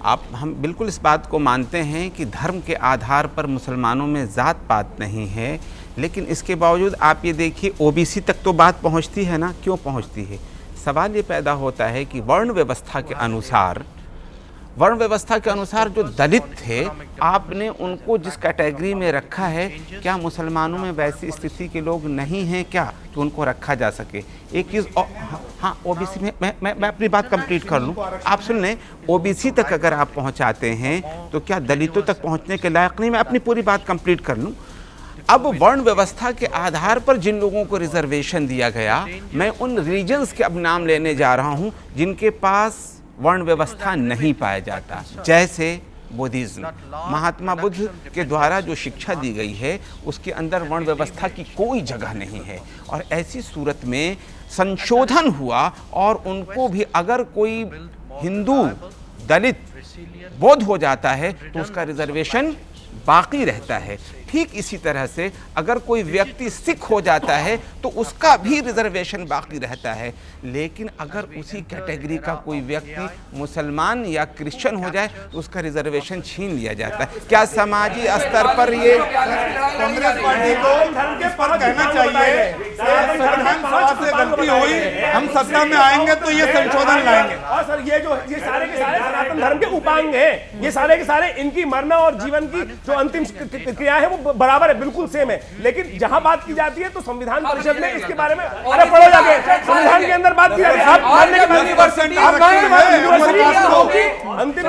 हम बिल्कुल इस बात को मानते हैं कि धर्म के आधार पर मुसलमानों में ज़ात पात नहीं है, लेकिन इसके बावजूद आप ये देखिए ओबीसी तक तो बात पहुंचती है ना। क्यों पहुंचती है? सवाल ये पैदा होता है कि वर्ण व्यवस्था के अनुसार जो दलित थे, आपने उनको जिस कैटेगरी में रखा है, क्या मुसलमानों में वैसी स्थिति के लोग नहीं हैं क्या कि उनको रखा जा सके? एक चीज़, हाँ, ओबीसी में मैं अपनी बात कंप्लीट कर लूँ, आप सुन लें। ओबीसी तक अगर आप पहुँचाते हैं तो क्या दलितों तक पहुँचने के लायक नहीं? मैं अपनी पूरी बात कंप्लीट कर लूँ। अब वर्ण व्यवस्था के आधार पर जिन लोगों को रिजर्वेशन दिया गया, मैं उन रीजन्स के अब नाम लेने जा रहा हूँ जिनके पास वर्ण व्यवस्था नहीं पाया जाता। जैसे बुद्धिज्म, महात्मा बुद्ध के द्वारा जो शिक्षा दी गई है उसके अंदर वर्ण व्यवस्था की कोई जगह नहीं है। और ऐसी सूरत में संशोधन हुआ और उनको भी, अगर कोई हिंदू दलित बौद्ध हो जाता है तो उसका रिजर्वेशन बाकी रहता है। ठीक इसी तरह से अगर कोई व्यक्ति सिख हो जाता है तो उसका भी रिजर्वेशन बाकी रहता है, लेकिन अगर उसी कैटेगरी का कोई व्यक्ति मुसलमान या क्रिश्चियन हो जाए तो उसका रिजर्वेशन छीन लिया जाता है। क्या समाजी स्तर पर ये कांग्रेस पार्टी को कहना चाहिए संविधान सभा से गलती हुई, हम सत्ता में आएंगे तो ये संशोधन लाएंगे। और सर ये सारे के सारे सनातन धर्म के उपांग हैं, ये सारे के सारे इनकी मरना और जीवन की जो अंतिम क्रिया है वो बराबर है, बिल्कुल सेम है। लेकिन जहां बात की जाती है तो संविधान परिषद में इसके बारे में अरे पढ़ो जाके, संविधान के अंदर बात की जाती है। आप मानने के बाद यूनिवर्सिटी अंतिम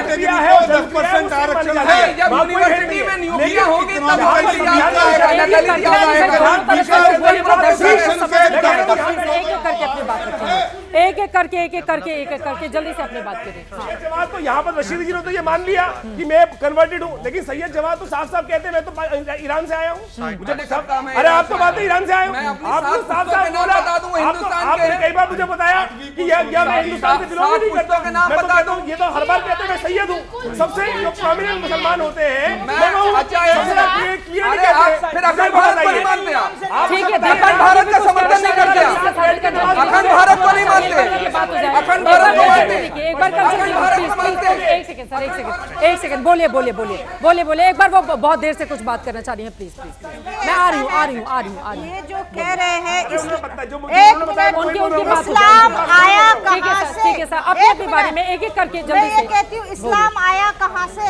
क्रिया है और 10% आरक्षण है, यूनिवर्सिटी में नियुक्तियां होगी तब एक एक करके जल्दी से अपनी बात करें। सैयद जवाद तो यहाँ पर रशीद जी ने तो ये मान लिया कि मैं कन्वर्टेड हूँ, लेकिन सैयद जवाद तो साफ साफ कहते हैं मैं तो ईरान से आया हूँ। मुझे अरे आप तो बात है ईरान से आए हो, आप तो साफ साफ बोला, आपने कई बार मुझे बताया कि मैं हिंदुस्तान से बिलोंग नहीं करता। मैं तो कहता हूँ, ये तो हर बार कहते हैं मैं सैयद हूँ। सबसे जो प्रोमिनेंट मुसलमान होते हैं अखंड भारत का समर्थन नहीं करते, अखंड भारत को नहीं मानते, अखंड भारत को मानते। एक सेकंड बोलिए एक बार, वो बहुत देर से कुछ बात करना चाह रही है, प्लीज मैं आ रही हूँ। ये जो कह रहे हैं उनकी इस्लाम आया कहाँ से? ठीक है सर, अपने बारे में एक एक करके जल्दी से। मैं कहती हूँ इस्लाम आया कहाँ से?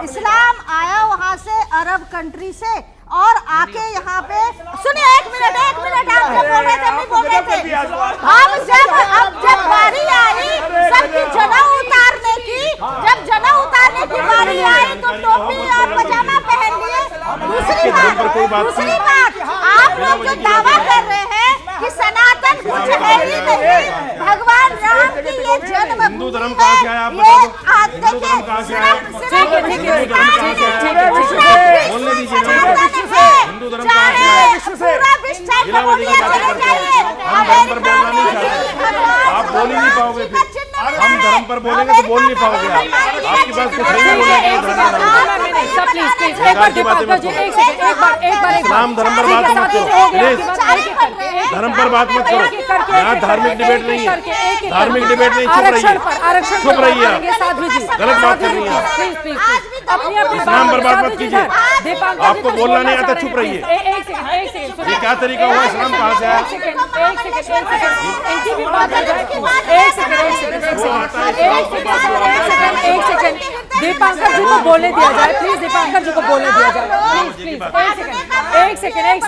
इस्लाम आया वहाँ से, अरब कंट्री से, और आके यहाँ पे सुनिए एक मिनट आप जब बोल रहे थे नहीं बोल रहे थे। अब जब बारी आई सबकी जनेऊ उतारने की, जब जनेऊ उतारने की बारी आई तो टोपी और पजामा पहन लिए। दूसरी बात आप लोग जो दावा कर रहे हैं कि सनातन कुछ है ही नहीं, भगवान राम की ये जन्मभूमि है, ये हिंदू धर्म पूरा विश्व चले जाइए, आप बोल ही नहीं पाओगे, हम धर्म पर बोलेंगे तो बोल नहीं पाओगे आपके पास कुछ इस्लाम धर्म पर बात मत करो, धर्म पर बात मत करो, यहाँ धार्मिक डिबेट नहीं है, धार्मिक डिबेट नहीं, चुप रहिए आप, गलत बात कर रही है, इस्लाम पर बात मत कीजिए, आपको बोलना नहीं आता, चुप रहिए। ये क्या तरीका हुआ, इस्लाम कहाँ से आया? दीपांकर जी को बोलने दिया जाए, प्लीज दीपांकर जी को बोलने दिया जाए, प्लीज एक सेकंड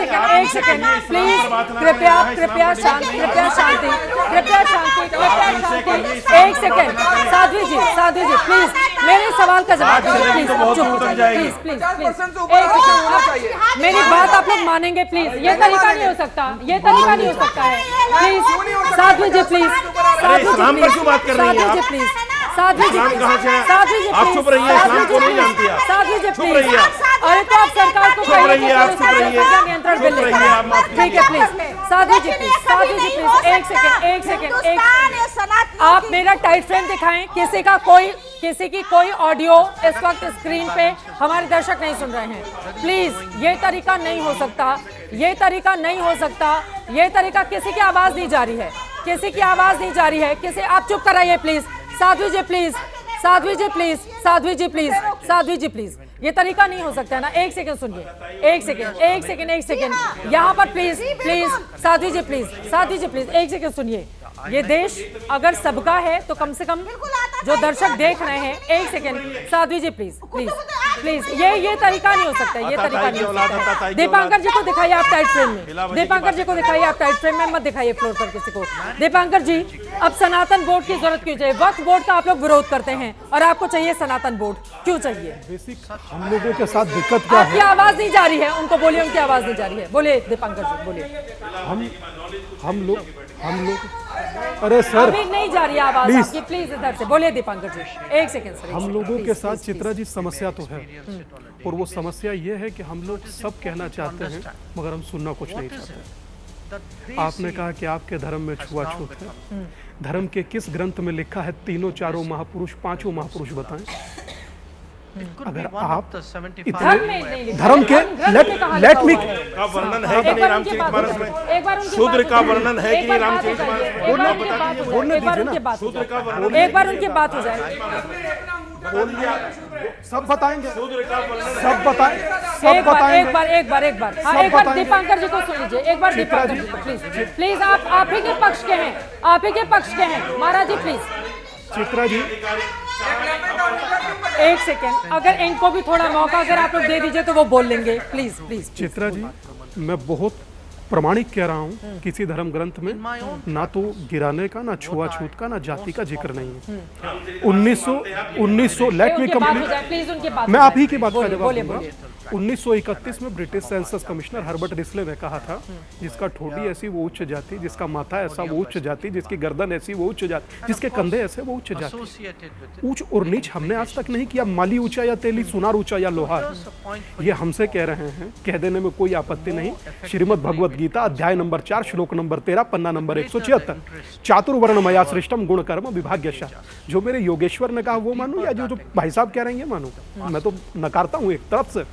प्लीज, कृपया शांति, एक सेकंड। साध्वी जी प्लीज मेरे सवाल का जवाब दीजिए, प्लीज मेरी बात आप लोग मानेंगे प्लीज, ये तरीका नहीं हो सकता, है प्लीज साध्वी जी प्लीज, इस्लाम पर क्यों बात कर रही हैं आप? साध्वी जी आप चुप रहिए, इस्लाम को नहीं जानती आप, साध्वी जी चुप रहिए आप, अरे तो आप सरकार को चुप रहिए आप, चुप रहिए, नियंत्रण बिल लेकर आए, ठीक है प्लीज साध्वी जी प्लीज एक सेकंड आप मेरा टाइट फ्रेम दिखाएं, किसी की कोई ऑडियो इस वक्त स्क्रीन पे हमारे दर्शक नहीं सुन रहे हैं, प्लीज ये तरीका नहीं हो सकता, ये तरीका किसी की आवाज नहीं जा रही है, किसी आप चुप कराइए प्लीज, साध्वी जी प्लीज ये तरीका नहीं हो सकता है ना। एक सेकंड सुनिए, एक सेकंड यहाँ पर प्लीज साध्वी जी प्लीज एक सेकंड सुनिए। ये देश अगर सबका है तो कम से कम जो दर्शक देख रहे हैं, एक सेकंड साध्वी जी प्लीज ये तरीका नहीं हो सकता, दीपांकर जी को दिखाइए आप टाइट फ्रेम में, मत दिखाइए फ्लोर पर किसी को। दीपांकर जी अब सनातन बोर्ड की जरूरत क्यों चाहिए? वक्फ बोर्ड का आप लोग विरोध करते हैं और आपको चाहिए सनातन बोर्ड, क्यों चाहिए? हम लोगों के साथ दिक्कत क्या है? आपकी आवाज नहीं जा रही है, उनको बोलिए उनकी आवाज नहीं जा रही है, बोलिए दीपांकर जी बोलिए। हम लोग अरे सर अभी नहीं जा रही आवाज आपकी, प्लीज इधर से बोलिए दीपांकर जी, एक सेकंड सर। हम लोगों के साथ चित्रा जी समस्या तो है, और वो समस्या ये है कि हम लोग सब कहना चाहते हैं मगर हम सुनना कुछ नहीं चाहते। आपने कहा कि आपके धर्म में छुआछूत है, धर्म के किस ग्रंथ में लिखा है तीनों चारों महापुरुष पांचों महापुरुष बताएं? अगर आप धर्म के लेट मी का वर्णन है कि नहीं रामचरितमानस में? शूद्र का वर्णन है कि नहीं रामचरितमानस में? बोलने दीजिए ना, शूद्र का वर्णन एक बार उनकी बात हो जाए। सब बताएंगे, शूद्र का वर्णन सब बताएं, सब एक बताएंगे। बार हाँ, एक बार दीपांकर जी को सुन लीजिए, एक बार दीपांकर जी को प्लीज आप ही के पक्ष के हैं, आप ही के पक्ष के हैं महाराज जी, प्लीज। चित्रा जी एक सेकेंड, अगर इनको भी थोड़ा मौका अगर आप लोग दे दीजिए तो वो बोल लेंगे, प्लीज प्लीज। चित्रा जी, मैं बहुत प्रमाणिक कह रहा हूँ, किसी धर्म ग्रंथ में ना तो गिराने का, ना छुआछूत का, ना जाति का जिक्र नहीं है। 1900 लेट मी कंप्लीट, मैं आप ही की बात का जवाब दूंगा। 1931 में British census commissioner Herbert Risley ने कहा था, जिसका ठोडी ऐसी वो उच्च जाति, जिसका माथा ऐसा वो उच्च जाति, जिसकी गर्दन ऐसी वो उच्च जाति, जिसके कंधे ऐसे वो उच्च जाति। ऊंच और नीच हमने आज तक नहीं किया, माली ऊंचा या तेली, सुनार ऊंचा या लोहार, ये हमसे कह रहे हैं, कह देने में कोई आपत्ति नहीं। श्रीमद् भगवत गीता अध्याय नंबर 4 श्लोक नंबर 13 पन्ना नंबर 176, चातुर्वर्णमया सृष्टम गुण कर्म विभाग्यशः। जो मेरे योगेश्वर ने कहा वो मानूं या जो भाई साहब कह रहे हैं ये मानूं? मैं तो नकारता हूं एक तरफ से।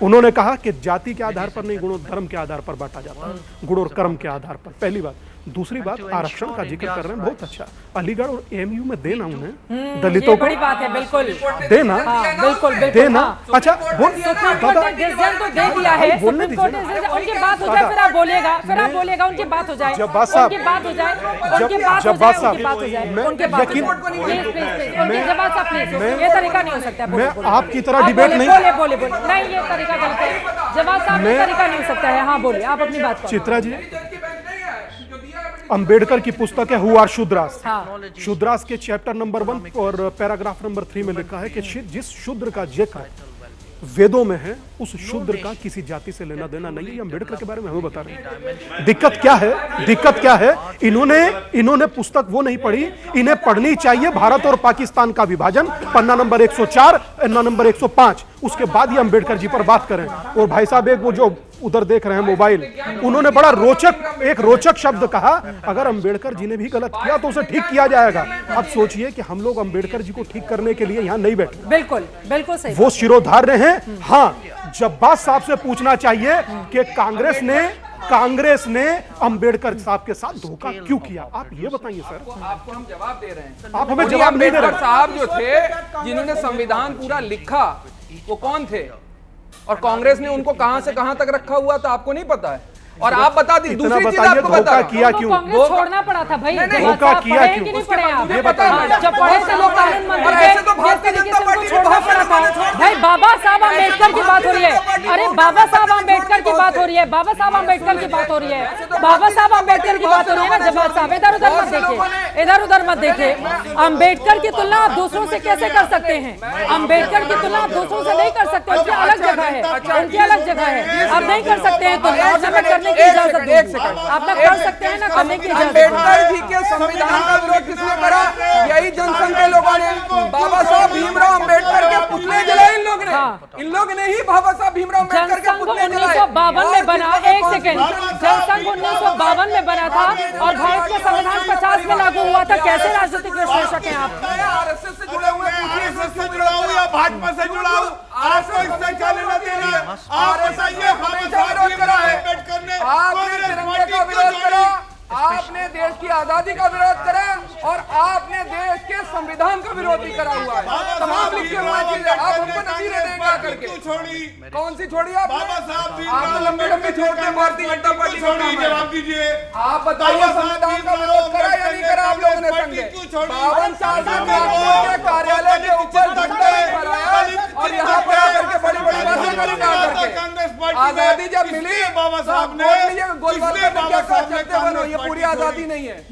उन्होंने कहा कि जाति के आधार पर नहीं, गुण और धर्म के आधार पर बांटा जाता है, गुण और कर्म के आधार पर, पहली बात। दूसरी बात, आरक्षण का जिक्र कर रहे हैं, बहुत अच्छा। अलीगढ़ और एएमयू में देना उन्हें दलितों को, बड़ी बात है, बिल्कुल देना, बिल्कुल देना। अच्छा सुप्रीम कोर्ट ने डिसीजन तो दे दिया है, सुप्रीम कोर्ट ने, उनकी बात हो जाए फिर आप बोलिएगा, उनकी बात हो जाए, उनकी बात हो जाए, उनकी बात हो जाए, उनकी बात हो जाए, उनके बात जवाब साहब प्लीज, ये तरीका नहीं हो सकता। मैं आपकी तरह डिबेट नहीं, बोले नहीं, ये तरीका गलत है, जवाब साहब ये तरीका नहीं हो सकता है। हाँ बोलिए, आप अपनी बात। चित्रा जी, अंबेडकर की पुस्तक है हु आर शूद्रास। शूद्रास के चैप्टर नंबर 1 और पैराग्राफ नंबर 3 में लिखा है कि जिस शूद्र का जिक्र वेदों में है, उस शूद्र का किसी जाति से लेना देना नहीं है। ये अंबेडकर के बारे में हमें बता रहे हैं। दिक्कत क्या है, दिक्कत क्या है? इन्होंने पुस्तक वो नहीं पढ़ी, इन्हें पढ़नी चाहिए भारत और पाकिस्तान का विभाजन, पन्ना नंबर 104, पन्ना नंबर 105, उसके बाद ये अंबेडकर जी पर बात करें। और भाई साहब एक वो जो उधर देख रहे हैं मोबाइल, उन्होंने बड़ा रोचक शब्द कहा, अगर अंबेडकर जी ने भी गलत किया तो उसे ठीक किया जाएगा। अब सोचिए कि हम लोग अंबेडकर जी को ठीक करने के लिए यहाँ नहीं बैठे। बिल्कुल बिल्कुल सही, वो शिरोधार्य हैं। हाँ, जब्बार साहब से पूछना चाहिए कि कांग्रेस ने अंबेडकर साहब के साथ धोखा क्यों किया? आप ये बताइए सर। आपको हम जवाब दे रहे हैं, आप हमें जवाब नहीं दे रहे। साहब जो थे जिन्होंने संविधान पूरा लिखा, वो कौन थे? और कांग्रेस ने उनको कहां से कहां तक रखा हुआ था आपको नहीं पता है? और आप बता दी दूसरी चीज आपको बता, किया क्यों? कांग्रेस छोड़ना पड़ा था भाई, धोखा किया क्यों? नहीं पड़े आप, ये बताइए। जब पढ़े थे लोग कानून मंत्री थे, तो भारतीय जनता पार्टी छोड़ना पड़ा था भाई। बाबा साहब अम्बेडकर की बात हो रही है, अरे बाबा साहब अम्बेडकर की बात हो रही है, बाबा साहब अम्बेडकर की बात हो रही है, बाबा साहब अम्बेडकर की बात हो रही है ना। जवाब साहब इधर उधर मत देखिए, इधर उधर मत देखिए। अम्बेडकर की तुलना आप दूसरों से कैसे कर सकते हैं? अम्बेडकर की तुलना आप दूसरों से नहीं कर सकते, उनकी अलग जगह है, उनकी अलग जगह है, आप नहीं कर सकते हैं तुलना, और हमें करने की इजाजत आप लोग कर सकते हैं ना, करने की इजाजत। अंबेडकर जी के संविधान का विरोध किसने करा? यही जनसंघ के लोगों ने। बाबा साहब भीमराव अंबेडकर के पुतले जलाए इन लोग ने, इन लोग ने ही बाबा साहब भीमराव अंबेडकर के पुतले जलाए। 1952 में बना, एक सेकंड, जनसंघ 1952 में बना था और भारत का संविधान 50 में लागू हुआ था। कैसे राजनीतिक विश्लेषक हैं आप? आरएसएस से जुड़े हुए, आरएसएस से जुड़ा हूं या भाजपा से जुड़ा हूं, आपको इससे क्या लेना देना है? आप बताइए, हमेशा विरोध करा है अंबेडकर ने, आपने तिरंगे का विरोध करा, आपने देश की आजादी का विरोध करा, और आपने देश के संविधान का विरोध भी करा हुआ है। तमाम लिखे हुए चीजें आप हमको नतीजे देंगे करके। कौन सी छोड़ी आपने? आपने लंबी लंबी छोड़ के भारतीय जनता पार्टी को जवाब दीजिए। आप बताइए, संविधान का विरोध करा या नहीं करा आप लोगों ने? संगे 52 साल के कार्यालय के ऊपर झंडा फहराया और यहाँ पर आकर के बड़ी बड़ी बातें करके आजादी जब मिली बाबा साहब ने गोलवालकर क्या चलते बनो, ये पूरी आजादी नहीं है,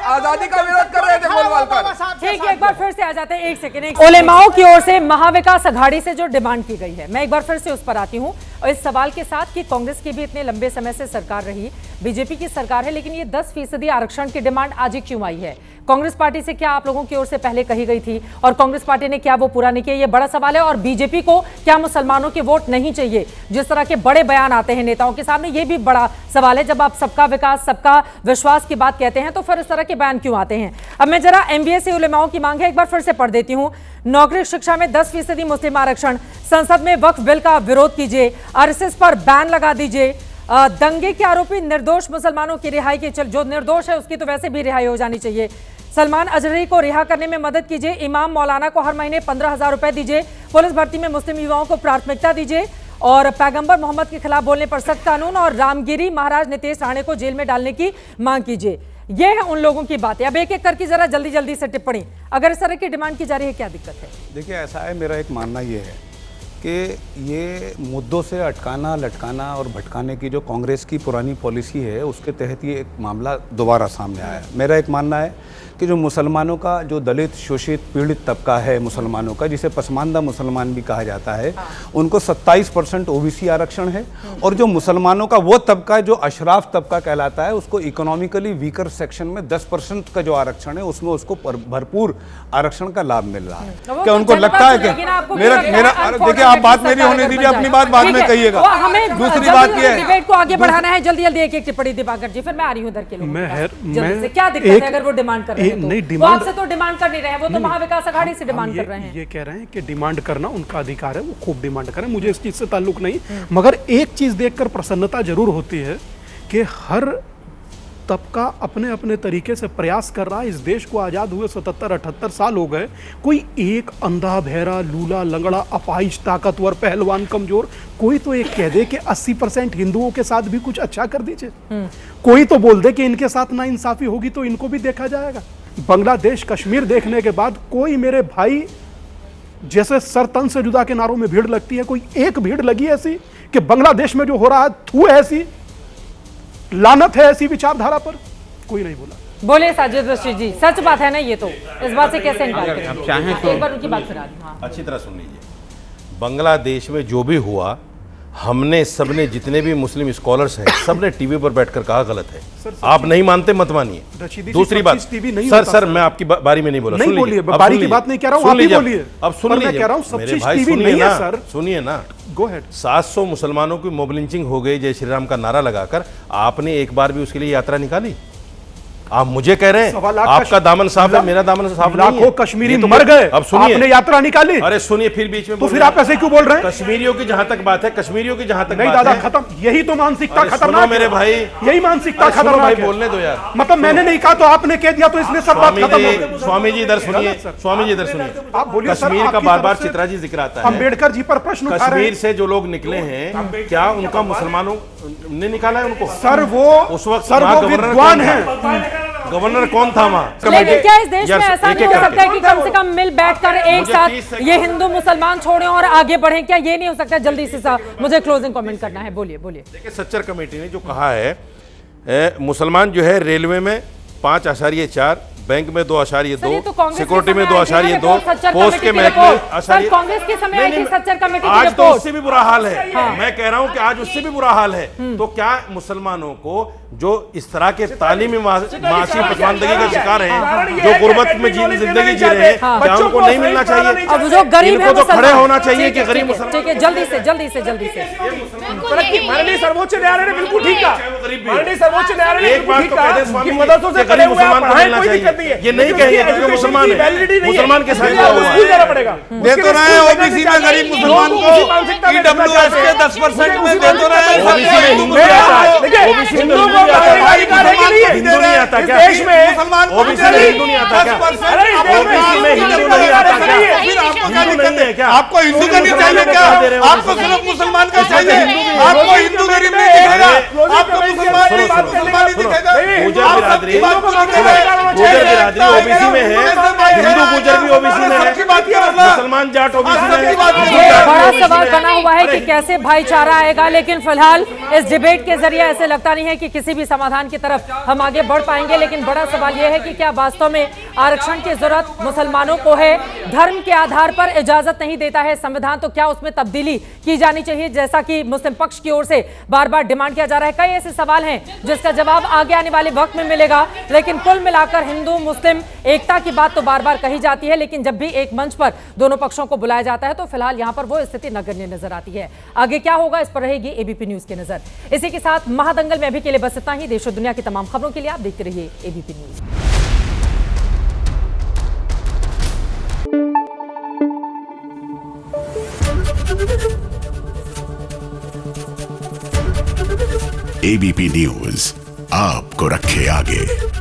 आजादी का विरोध कर रहे थे गोलवालकर। ठीक है, एक बार फिर से आ जाते हैं, एक सेकंड। उलेमाओं की ओर से महाविकास अघाड़ी से जो डिमांड की गई है, मैं एक बार फिर से उस पर आती हूं, और इस सवाल के साथ कि कांग्रेस की भी इतने लंबे समय से सरकार रही, बीजेपी की सरकार है, लेकिन ये 10% आरक्षण की डिमांड आज ही क्यों आई है? कांग्रेस पार्टी से क्या आप लोगों की ओर से पहले कही गई थी और कांग्रेस पार्टी ने क्या वो पूरा नहीं किया? ये बड़ा सवाल है। और बीजेपी को क्या मुसलमानों के वोट नहीं चाहिए? जिस तरह के बड़े बयान आते हैं नेताओं के सामने, ये भी बड़ा सवाल है। जब आप सबका विकास, सबका विश्वास की बात कहते हैं तो फिर इस तरह के बयान क्यों आते हैं? अब मैं जरा एमबीए से उलेमाओं की मांग है, एक बार फिर से पढ़ देती हूं। नौकरी शिक्षा में 10% मुस्लिम आरक्षण, संसद में वक्फ बिल का विरोध कीजिए, आरएसएस पर बैन लगा दीजिए, दंगे के आरोपी निर्दोष मुसलमानों की रिहाई की, जो निर्दोष है उसकी तो वैसे भी रिहाई हो जानी चाहिए, सलमान अजहरी को रिहा करने में मदद कीजिए, इमाम मौलाना को हर महीने 15,000 रुपए दीजिए, पुलिस भर्ती में मुस्लिम युवाओं को प्राथमिकता दीजिए और पैगंबर मोहम्मद के खिलाफ बोलने पर सख्त कानून और रामगिरी महाराज नितेश राणे को जेल में डालने की मांग कीजिए। ये है उन लोगों की बातें। अब एक एक करके जरा जल्दी जल्दी से टिप्पणी, अगर इस तरह की डिमांड की जा रही है क्या दिक्कत है? देखिए ऐसा है, मेरा एक मानना ये है कि ये मुद्दों से अटकाना लटकाना और भटकाने की जो कांग्रेस की पुरानी पॉलिसी है उसके तहत ये एक मामला दोबारा सामने आया है। मेरा एक मानना है कि जो मुसलमानों का, जो दलित शोषित पीड़ित तबका है मुसलमानों का, जिसे पसमानदा मुसलमान भी कहा जाता है, उनको 27% ओबीसी आरक्षण है और जो मुसलमानों का वो तबका जो अशराफ तबका कहलाता है उसको इकोनॉमिकली वीकर सेक्शन में 10% का जो आरक्षण है उसमें उसको भरपूर आरक्षण का लाभ मिल रहा है। क्या उनको लगता है कि मेरा देखिए, आप बात मेरी होने दीजिए, अपनी बात बाद में कहिएगा। दूसरी बात ये है, डिबेट को आगे बढ़ाना है, जल्दी जल्दी एक एक टिप्पणी दिवाकर जी, फिर मैं आ रही हूं इधर के लोगों से। क्या दिक्कत है अगर वो डिमांड कर रहे हैं? नहीं, वो आपसे तो डिमांड कर नहीं रहे हैं, वो तो महाविकास आघाड़ी से डिमांड कर रहे हैं। ये कह रहे हैं कि डिमांड करना उनका अधिकार है, वो खूब डिमांड करें, मुझे इस चीज से ताल्लुक नहीं, मगर एक चीज देखकर प्रसन्नता जरूर होती है कि हर तबका अपने अपने तरीके से प्रयास कर रहा है। इस देश को आजाद हुए 77-78 साल हो गए, कोई एक अंधा बहरा लूला लंगड़ा अपाहिज ताकतवर पहलवान कमजोर कोई तो एक कह दे कि 80% हिंदुओं के साथ भी कुछ अच्छा कर दीजिए, कोई तो बोल दे कि इनके साथ ना इंसाफी होगी तो इनको भी देखा जाएगा। बांग्लादेश कश्मीर देखने के बाद कोई मेरे भाई जैसे सर तन से जुदा के नारों में भीड़ लगती है, कोई एक भीड़ लगी ऐसी कि बांग्लादेश में जो हो रहा है थू ऐसी लानत है ऐसी विचारधारा पर, कोई नहीं बोला। बोले साजिद रशीद जी, सच बात है ना ये, तो इस बात से कैसे इनकार करें? चाहें तो एक बार उनकी बात सुना दें। हाँ। अच्छी तरह सुन लीजिए। बांग्लादेश में जो भी हुआ, हमने सबने जितने भी मुस्लिम स्कॉलर्स हैं सबने टीवी पर बैठकर कहा गलत है। आप नहीं मानते मत मानिए। दूसरी बात, सर मैं आपकी बारी में नहीं बोला, नहीं बोलिए, बारी की बात नहीं कह रहा हूं, आप ही बोलिए। अब सुन लीजिए, कह रहा हूं सब मेरे चीज भाई टीवी नहीं है सर, सुनिए ना। गो हेड। 700 मुसलमानों की मोब लिंचिंग हो गई जय श्री राम का नारा लगाकर, आपने एक बार भी उसके लिए यात्रा निकाली? आप मुझे कह रहे हैं आपका दामन साफ है, मेरा दामन साफ नहीं है। लाखों कश्मीरी मर गए, अब सुनिए, आपने यात्रा निकाली। अरे सुनिए, फिर बीच में तो फिर आप ऐसे क्यों बोल रहे हैं? कश्मीरियों की जहां तक बात है, कश्मीरियों की जहां तक नहीं दादा, खत्म। यही तो मानसिकता खतरनाक है मेरे भाई, यही मानसिकता खतरनाक है। बोलने दो यार, मतलब मैंने नहीं कहा तो आपने कह दिया तो इसलिए सब बात खत्म हो गई। स्वामी जी इधर सुनिए, स्वामी जी इधर सुनिए, आप बोलिए। कश्मीर का बार बार चित्रा जी जिक्र आता है, अम्बेडकर जी पर प्रश्न उठा रहे हैं। कश्मीर से जो लोग निकले हैं, क्या उनका मुसलमानों ने निकाला है उनको? सर वो उस वक्त विद्वान है, गवर्नर कौन था वहां? लेकिन क्या इस देश में ऐसा नहीं हो सकता है कि कम से कम मिल बैठकर एक साथ ये हिंदू मुसलमान छोड़ें और आगे बढ़ें? क्या ये नहीं हो सकता? जल्दी से मुझे क्लोजिंग कमेंट करना है, बोलिए बोलिए। देखिए, सच्चर कमेटी ने जो कहा है, मुसलमान जो है रेलवे में 5.4, बैंक में 2.2, सिक्योरिटी में 2.2, पोस्ट के महकमे कांग्रेस के समय आई थी सच्चर कमेटी की आज तो उससे भी बुरा हाल है। हाँ। मैं कह रहा हूं कि आज उससे भी बुरा हाल है। तो क्या मुसलमानों को जो इस तरह के तालीमी माशी पसमानदगी का शिकार हैं, जो गुर्बत में जिंदगी जी रहे हैं, क्या उनको नहीं मिलना चाहिए? अब जो गरीब है तो खड़े होना चाहिए कि गरीब मुसलमान। ठीक है, जल्दी से माननीय सर्वोच्च न्यायालय ने बिल्कुल ठीक कहा। माननीय सर्वोच्च न्यायालय ने एक बात तो कहते हैं स्वामी, मदरसों से गरीब मुसलमान को मिलना चाहिए, ये नहीं कहेंगे क्योंकि मुसलमान है, मुसलमान के साथ देना पड़ेगा। दे तो रहे हैं ओबीसी में गरीब मुसलमान को, ईडब्ल्यूएस के 10% में दे तो रहे हैं। हिंदू नहीं आता क्या? देश में मुसलमान ओबीसी में हिंदू नहीं आता क्या? ओबीसी में हिंदू नहीं आता क्या? फिर आपको क्या दिक्कत है? आपको हिंदू का नहीं चाहिए क्या? आपको सिर्फ मुसलमान का चाहिए? आपको हिंदू गरीब नहीं दिखेगा, आपको मुसलमान नहीं दिखेगा। गुजर बिरादरी ओबीसी में है, हिंदू गुजर भी ओबीसी में है, मुसलमान जाट ओबीसी में है। बड़ा सवाल बना हुआ है कि कैसे भाईचारा आएगा, लेकिन फिलहाल इस डिबेट के जरिए ऐसे लगता नहीं है कि किसी भी समाधान की तरफ हम आगे बढ़ पाएंगे। लेकिन बड़ा सवाल यह है कि क्या वास्तव में आरक्षण की जरूरत मुसलमानों को है? धर्म के आधार पर इजाजत नहीं देता है संविधान, तो क्या उसमें तब्दीली की जानी चाहिए, जैसा कि मुस्लिम पक्ष की ओर से बार बार डिमांड किया जा रहा है? कई ऐसे सवाल हैं जिसका जवाब आगे आने वाले वक्त में मिलेगा। लेकिन कुल मिलाकर हिंदू मुस्लिम एकता की बात तो बार बार कही जाती है, लेकिन जब भी एक मंच पर दोनों पक्षों को बुलाया जाता है तो फिलहाल यहां पर वो स्थिति नगण्य नजर आती है। आगे क्या होगा इस पर रहेगी एबीपी न्यूज की नजर। इसी के साथ महादंगल में अभी के लिए बस इतना ही। देश और दुनिया की तमाम खबरों के लिए आप देखते रहिए एबीपी न्यूज। एबीपी न्यूज आपको रखे आगे।